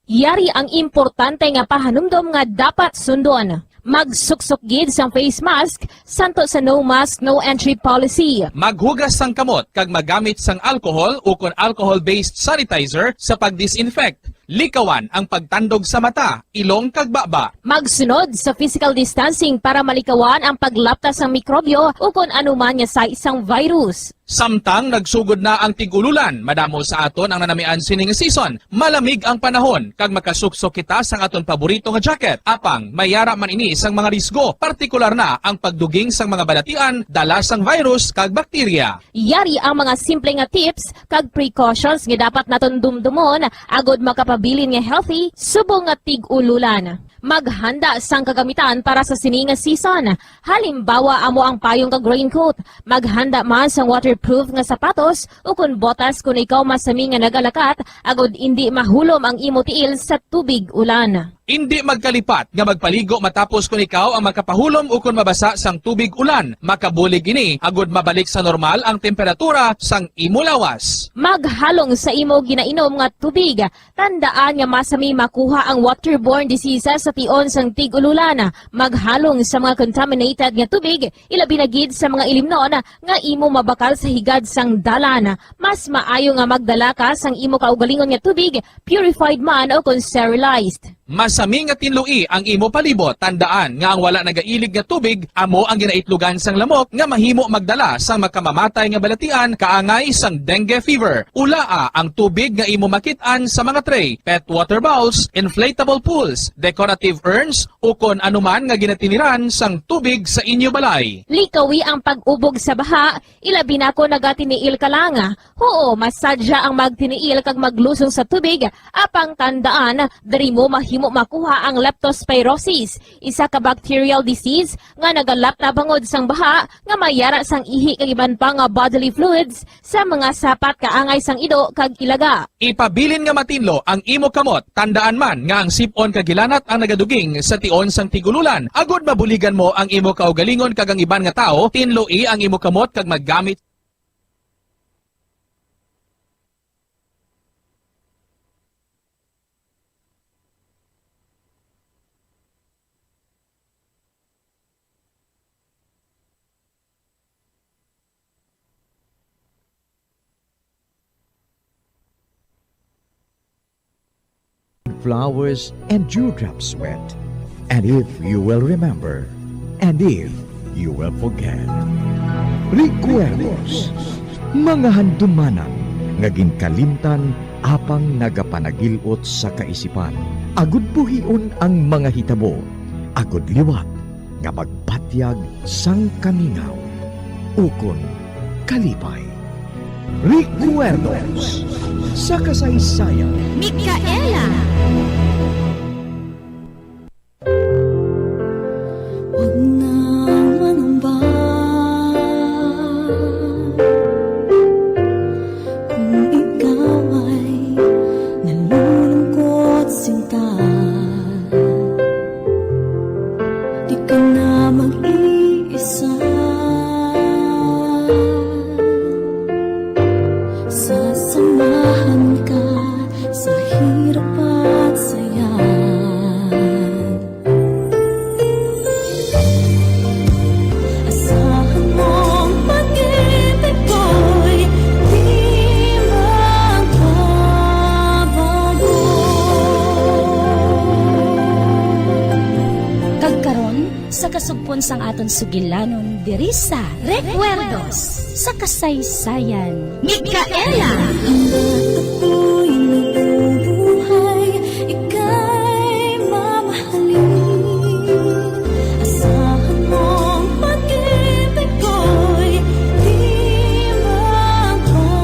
Yari ang importante nga pahanumdom nga dapat sundon. Magsuksok gid sang face mask, santo sa no mask, no entry policy. Maghugas sang kamot kag magamit sang alcohol o kon alcohol-based sanitizer sa pag-disinfect. Likawan ang pagtandog sa mata, ilong kag baba. Magsunod sa physical distancing para malikawan ang paglaptas ng mikrobyo o kung anuman nga sa isang virus. Samtang nagsugod na ang tig-ululan, madamo sa aton ang nanamian sining season. Malamig ang panahon kag makasuksok kita sang aton paborito nga jacket. Apang mayara man ini sang mga risgo, partikular na ang pagduging sang mga balatian, dala sang virus kag bakterya. Yari ang mga simple nga tips kag precautions nga dapat naton dumdumon agod makapabilin nga healthy subong nga tig-ululan. Maghanda sang kagamitan para sa sini nga season. Halimbawa amo ang payong kag raincoat. Maghanda man sang waterproof nga sapatos o kun botas kung ikaw masami nga nagalakat agod hindi mahulom ang imo tiil sa tubig ulan. Hindi magkalipat nga magpaligo matapos kung ikaw ang makapahulom o kung mabasa sang tubig ulan. Makabulig ini agod mabalik sa normal ang temperatura sang imo lawas. Maghalong sa imo ginainom nga tubig. Tandaan nga masami makuha ang waterborne diseases sa tion sang tig-ululan. Maghalong sa mga contaminated nga tubig, ilabi na gid sa mga ilimnon nga imo mabakal sa higad sang dalan. Mas maayo nga magdala ka sang imo kaugalingon nga tubig, purified man o kung sterilized. Masami nga tinlui ang imo palibot. Tandaan nga ang wala nagailig nga tubig amo ang ginaitlugan sang lamok nga mahimo magdala sang makamamatay nga balatian kaangay sang dengue fever. Ulaa ang tubig nga imo makit-an sa mga tray, pet water bowls, inflatable pools, decorative urns o kon anuman nga ginatiniran sang tubig sa inyo balay. Likawi ang pag-ubog sa baha, ilabi na ko nagatiniil ka lang. Oo, masadya ang magtiniil kag maglusong sa tubig, apang tandaan, dari mo mahimo makuha ang leptospirosis, isa ka bacterial disease nga nagalap na bangod sang baha nga mayara sang ihi kag iban pa nga bodily fluids sa mga sapat kaangay sang ido kag ilaga. Ipabilin nga matinlo ang imo kamot. Tandaan man nga ang sipon kag gilanat ang nagaduging sa tion sang tigululan. Agod mabuligan mo ang imo kaugalingon kag ang iban nga tao, tinloi ang imo kamot kag maggamit flowers and dewdrops wet. and if you will remember, and if you will forget. Recuerdos, mga handumanan, ngaging kalimtan, apang nagapanagilot sa kaisipan. Agud buhion ang mga hitabo, agud liwat, nga magpatyag sang kamingaw. Ukon kalipay. Recuerdos sa kasaysayan. Micaela! Huwag na manumba kung ikaw ay nalulungkot sinta. Di ka na mag-iisa. Sasamahan ka sa hirap at saya. Asahan mong pag-ibig ko'y di magbabago. Kagkaron sa kasugpon sang aton sugilanon diri sa Recuerdos sa kasaysayan. Micaela! Hanggat ako'y nabubuhay, ika'y mamahalin. Asahan mong pag-ibig ko'y di magbabago.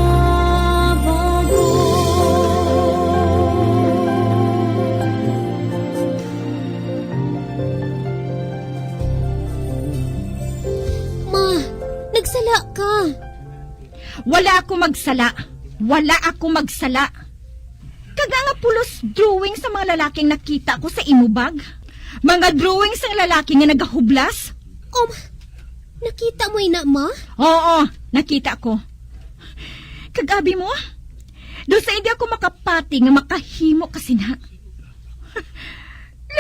Ma, nagsala ka. Wala ako magsala. Wala ako magsala. Kaga nga pulos drawing sa mga lalaking nakita ko sa imubag. Mga drawing sa lalaki nga nagahublas. Nakita mo ina, ma? Oo, nakita ko. Kagabi mo, doon sa hindi ako makapati nga makahimo kasi na.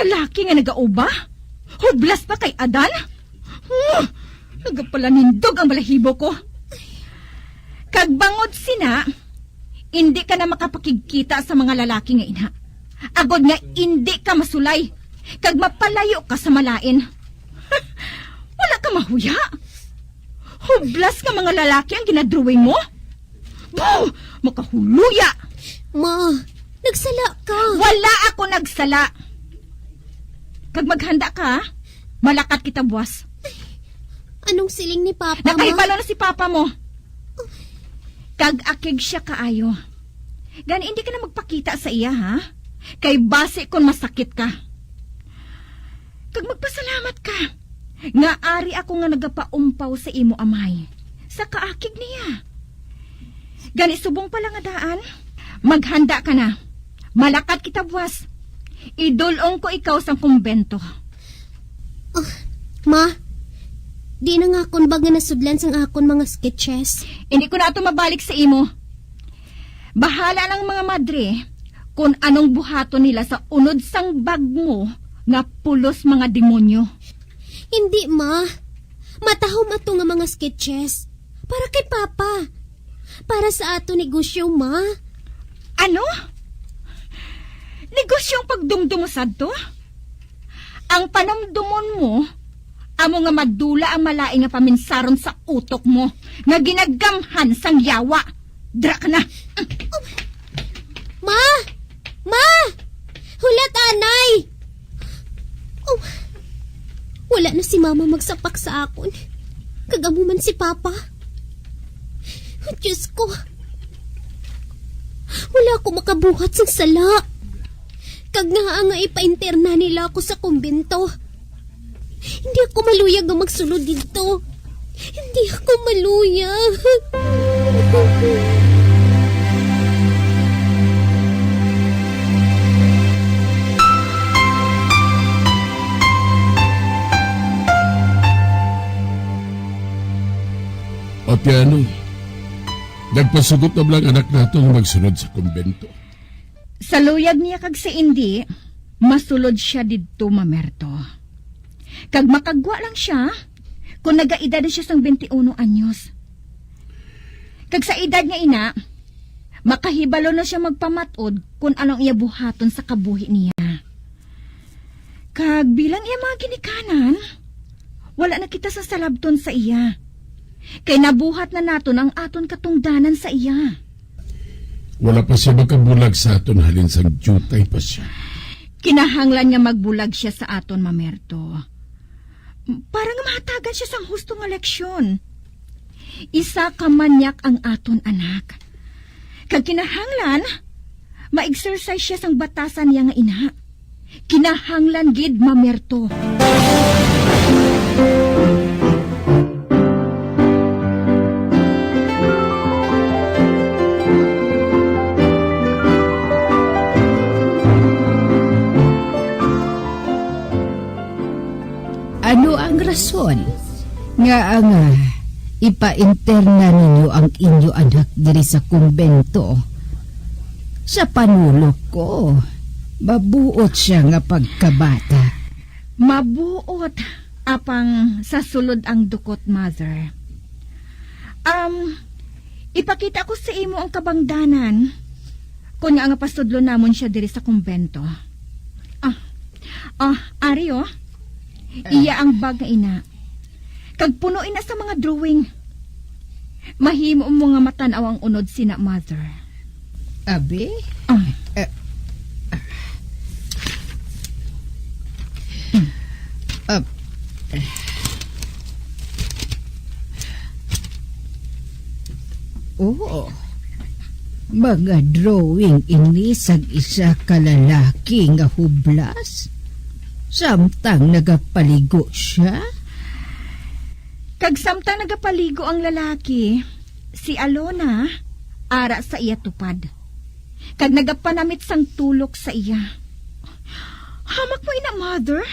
Lalaki nga nagauba? Hublas pa kay Adan? Nagapalanindog ang balahibo ko. Kagbangod sina, hindi ka na makapakigkita sa mga lalaki nga ina. Agod nga hindi ka masulay. Kag mapalayo ka sa malain. Wala ka mahuya. Hublas ka mga lalaki ang ginadrawing mo. Buh! Makahuluya. Ma, nagsala ka. Wala ako nagsala. Kag maghanda ka, malakat kita buwas. Anong siling ni Papa, Nakahibalo na si Papa mo. Kag-akig siya kaayo. Gani hindi ka na magpakita sa iya, ha? Kay base kon masakit ka. Kag magpasalamat ka. Nga ari ako nga nagapaumpaw sa imo amay. Sa kaakig niya. Gani subong pala nga daan. Maghanda ka na. Malakat kita buwas. Idulong ko ikaw sa kumbento. Ma, di na nga akon ba nga nasudlan sang akon mga sketches? Hindi ko na ito mabalik sa imo. Bahala ng mga madre kung anong buhato nila sa unod sang bag mo nga pulos mga demonyo. Hindi, ma. Matahom ato nga mga sketches. Para kay Papa. Para sa ato negosyo, ma. Ano? Negosyong pagdumdumusad to? Ang panamdumon mo, amo nga madula ang malaing nga paminsaron sa utok mo, nga ginagamhan sang yawa. Dra ka na. Ma! Ma! Hulat, anay! Wala na si Mama magsapak sa akon. Kagamuman si Papa. Diyos ko. Wala ko makabuhat sang sala. Kag nga ipa-interna nila ako sa kumbento. Hindi ako maluyag ang magsulod dito. Hindi ako maluyag. O piano, nagpasugot na lang anak nato na magsunod sa kumbento. Sa luyag niya kag si Indi, masulod siya didto, mamerto. Kag makagwa lang siya, kung nagaedad na siya sang 21 anyos. Kag sa edad nga ina, makahibalo na siya magpamatod kung anong iya buhaton sa kabuhi niya. Kag bilang iya mga ginikanan, wala na kita sa salabton sa iya. Kay nabuhat na naton ang aton katungdanan sa iya. Wala pa siya makabulag sa aton halin sang jutay pa siya. Kinahanglan nga magbulag siya sa aton, Mamerto. Para nga mahatagan siya sang hustong leksyon. Isa ka manyak ang aton anak. Kag kinahanglan, ma-exercise siya sang batasan niya nga ina. Kinahanglan gid, Mamerto. Ano ang rason nga ang ipa-interna ninyo ang inyo anak diri sa kumbento? Sa panulok ko, mabuot siya nga pagkabata. Mabuot apang sa sulod ang dukot, Mother. Ipakita ko sa imo ang kabangdanan kung nga pasudlo namon siya diri sa kumbento. Ari, iya ang bag nga ina. Kag punuin na sa mga drawing. Mahimo mo nga matanaw ang unod sina, Mother. Abi? Oo. Mga drawing ini sa isa kalalaki nga hublas. Samtang nagapaligo siya? Kag samtang nagapaligo ang lalaki, si Alona, ara sa iya tupad. Kag nagapanamit sang tulok sa iya. Hamak mo ina, Mother?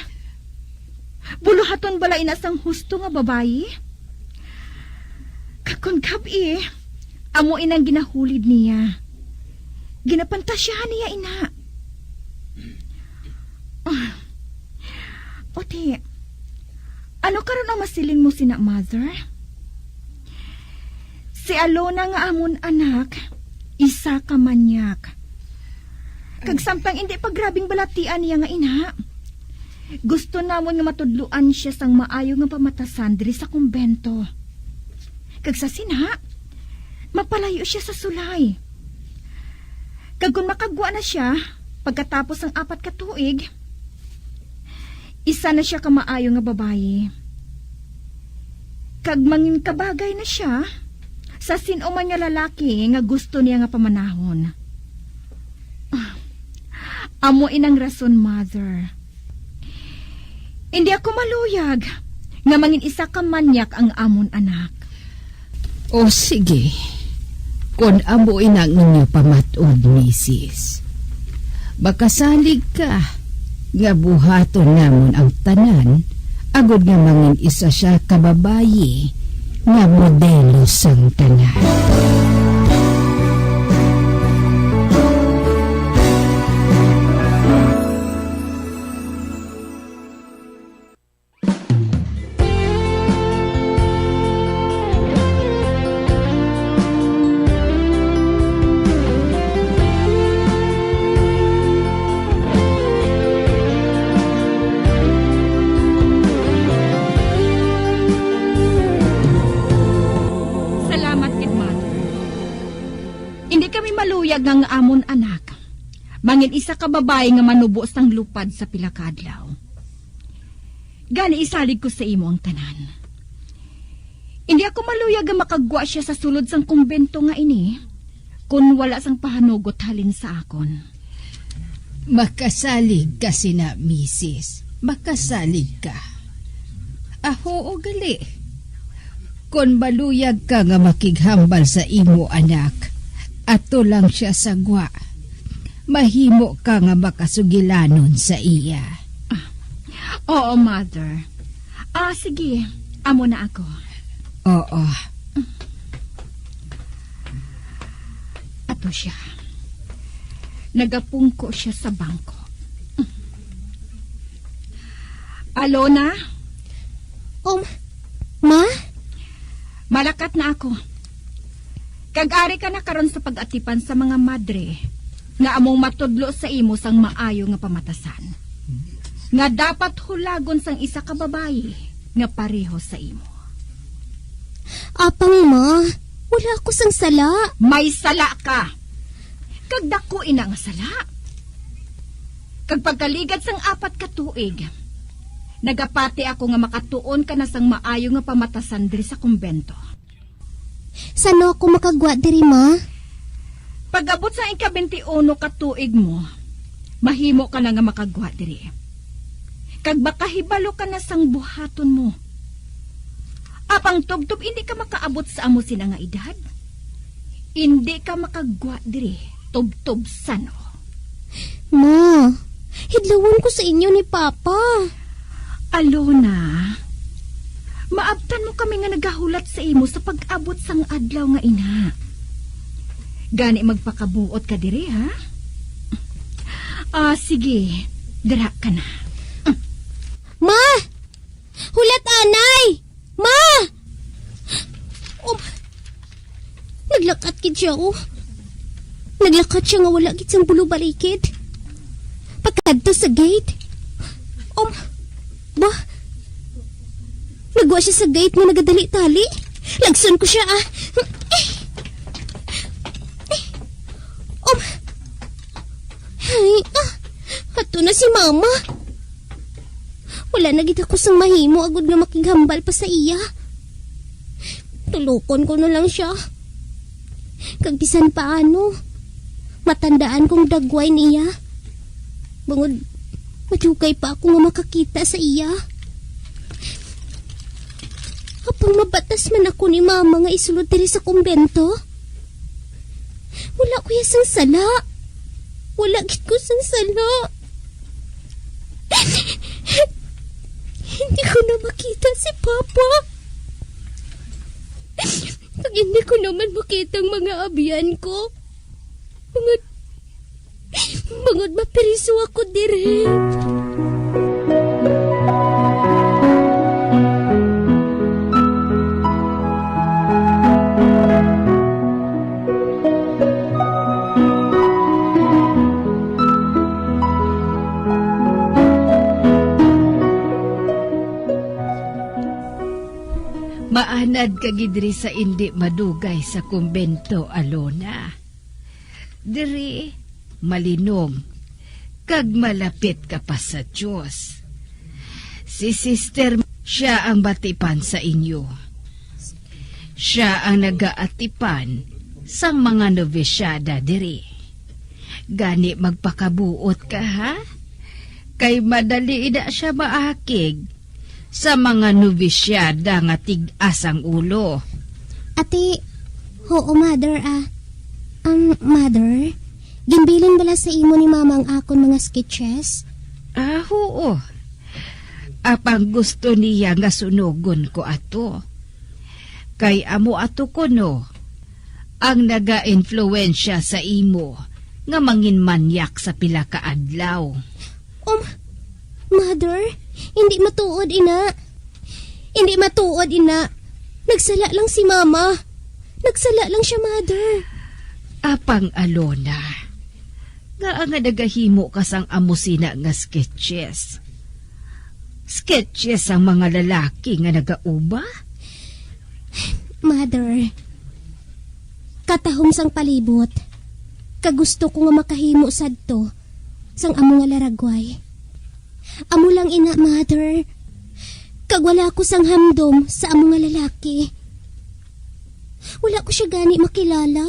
Buluhaton bala ina sang husto nga babayi? Kag kun gabi, amo inang ginahulid niya. Ginapantasyahan niya ina. Ote, ano karon ang masiling mo sina, Mother? Si Alona nga amon anak, isa ka manyak. Kag samtang hindi pa grabing balatian niya nga ina. Gusto namon nga matudluan siya sang maayo nga pamatasan diri sa kumbento. Kag sa sina, mapalayo siya sa sulay. Kag kung makagwa na siya, pagkatapos ng 4 ka tuig, isa na siya kamaayo nga babayi. Kag mangin kabagay na siya sa sino man nga lalaki nga gusto niya nga pamanahon. Amo inang rason, Mother. Hindi ako maluyag nga mangin isa ka manyak ang amon anak. O sige, kung amo inang inyo pamatod, Mrs. Bakasalig ka nga buhaton namon ang tanan, agod nga mangin isa siya kababayi nga modelo sang tanan. Ang amon anak, mangin isa ka babae nga manubo sang lupad sa pilakadlaw. Gani isalig ko sa imo ang tanan. Hindi ako maluyag nga makagwa siya sa sulod sang kumbento nga ini, kung wala sang pahanugot halin sa akon. Makasalig ka sina, Mrs. Makasalig ka. Aho o gali. Kung baluyag ka nga makighambal sa imo anak, ato lang siya sagwa. Mahimo ka nga makasugilanon sa iya. Oo, Mother. Sige. Amo na ako. Oo. Ato siya. Nagapungko siya sa bangko. Alona? Ma? Malakat na ako. Kag-ari ka na karon sa pag-atipan sa mga madre nga among matudlo sa imo sang maayo nga pamatasan. nga dapat hulagon sang isa ka babayi nga pareho sa imo. Apang ma, wala ko sang sala. May sala ka. Kag dako ina nga sala. Kag pagkaligad sang 4 ka tuig, nagapati ako nga makatuon ka na sang maayo nga pamatasan diri sa kumbento. Sano ako makagwa diri ma? Pag-abot sa ika-21 ka tuig mo, mahimo ka na nga makagwa diri. Kag baka hibalo ka na sang buhaton mo. Apang tubtob hindi ka makaabot sa amo sina nga edad. Hindi ka makagwa diri, tubtob sano. Ma, hidlawon ko sa inyo ni Papa. Alona, maabtan mo kami nga nagahulat sa imo sa pag-abot sang adlaw nga ina. Gani magpakabuot ka diri, ha? Sige, dira ka na. Ma! Hulat anay! Ma! Naglakat kid siya, oh. Naglakat siya nga wala gid sang bulo-balikid. Pagkadto sa gate. Ba? Nagwa siya sa gate mo nagadali-tali. Lagson ko siya, ah. Ay, hato na si Mama. Wala na gid ako sang mahimo agud nga makighambal pa sa iya. Tulukon ko na lang siya. Kag bisan paano, matandaan kong dagway niya. Bangod, madugay pa ako nga makakita sa iya. Apang mabatas man ako ni Mama nga isulod diri sa kumbento. Wala ko sang sala. Wala gid ko sang sala. Hindi ko na makita si Papa. Pag hindi ko naman makita ang mga abiyan ko, bangod mapiriso ako dire. Maanad ka gidri sa indi madugay sa kumbento, Alona. Diri, malinog, kag malapit ka pa sa Diyos. Si Sister, siya ang batipan sa inyo. Siya ang nagaatipan sa mga novisyada diri. Gani magpakabuot ka, ha? Kay madali ida siya maakig sa mga novisyada nga tig-asang ulo. Ate, oo, Mother, Mother, gimbilin bala sa imo ni Mama ang akon mga sketches? Oo. Apang gusto niya nga sunugon ko ato. Kay amo ato ko no, ang naga-influensya sa imo nga mangin manyak sa pila ka adlaw. Mother, hindi matuod, ina. Hindi matuod, ina. Nagsala lang si Mama. Nagsala lang siya, Mother. Apang Alona, nga nga nagahimo ka sang amusina nga sketches. Sketches ang mga lalaki nga nagauba? Mother, katahom sang palibot, kagusto ko nga makahimo sadto sang amo nga laragway. Amo lang, ina, Mother. Kag wala ko sang hamdom sa amo nga lalaki. Wala ko siya gani makilala.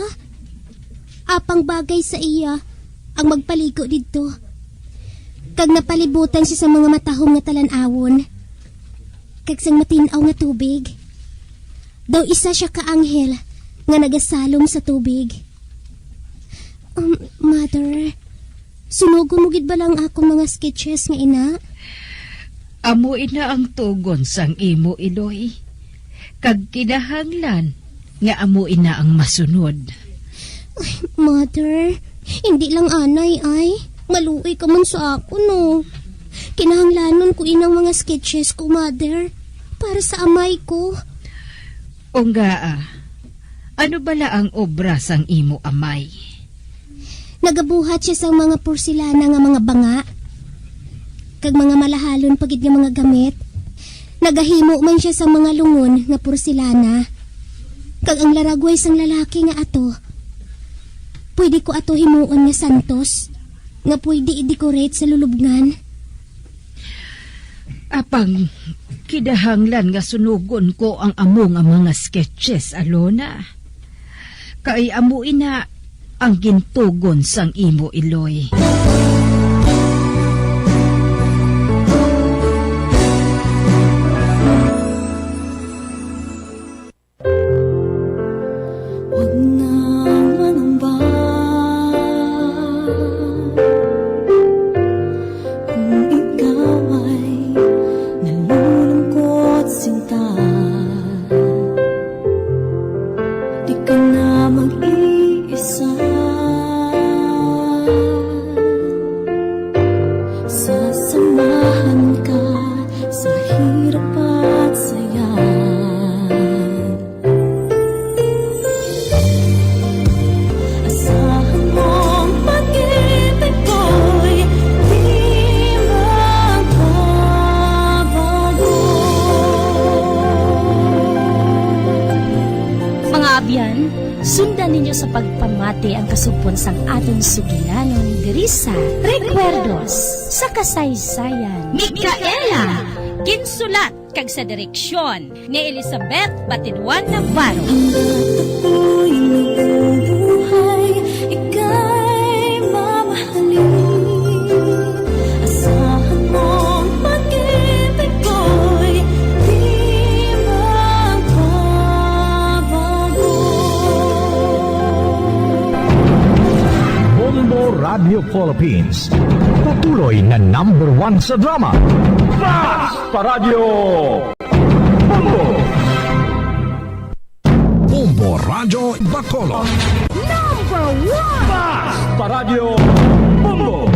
Apang bagay sa iya ang magpaligo dito. Kag napalibutan siya sa mga matahom nga talan-awon. Kag sang matinaw nga tubig. Daw isa siya ka-anghel nga nagasalom sa tubig. Mother, sunugo mo gid ba lang ako mga sketches nga, ina? Amo ina ang tugon sang imo, Iloy. Kag kinahanglan nga amo ina ang masunod. Ay, Mother, hindi lang anay ay. Maluoy ka man sa ako, no. Kinahanglanon ko inang mga sketches ko, Mother, para sa amay ko. O nga, ano bala ang obra sang imo amay? Nagabuhat siya sa mga porselana nga mga banga. kag mga malahalon pagid nga mga gamit. Nagahimo man siya sa mga lungon nga porselana. Kag ang laragway sang lalaki nga ato. Pwede ko ato himuon nga santos nga pwede i-decorate sa lulubngan. Apang kidahanglan nga sunugon ko ang amo nga mga sketches, Alona. Kay amo ina ang gintugon sang imo, Iloy. Huwag nang manamba kung ikaw ay nalulungkot, sinta. Di ka na mag-iisa. Sasamahan ka sa hirap at saya. Asahan mong pag-ibig ko'y di magbabago. Mga abyan, sundan ninyo sa pagpamati ang kasugpon sang aton sugilanon diri sa Recuerdos sa Kasaysayan. Micaela, ginsulat kag sa direksyon ni Elizabeth Batiduan Navarro. Ako'y nabubuhay, ika'y mamahalin. Asahan mong pag-ibig ko'y di magbabago. Bombo Radio Philippines. Patuloy na #1 sa drama. Fast Paradyo Bombo! Bombo Radio Bacolod. #1 Fast Paradyo Bombo!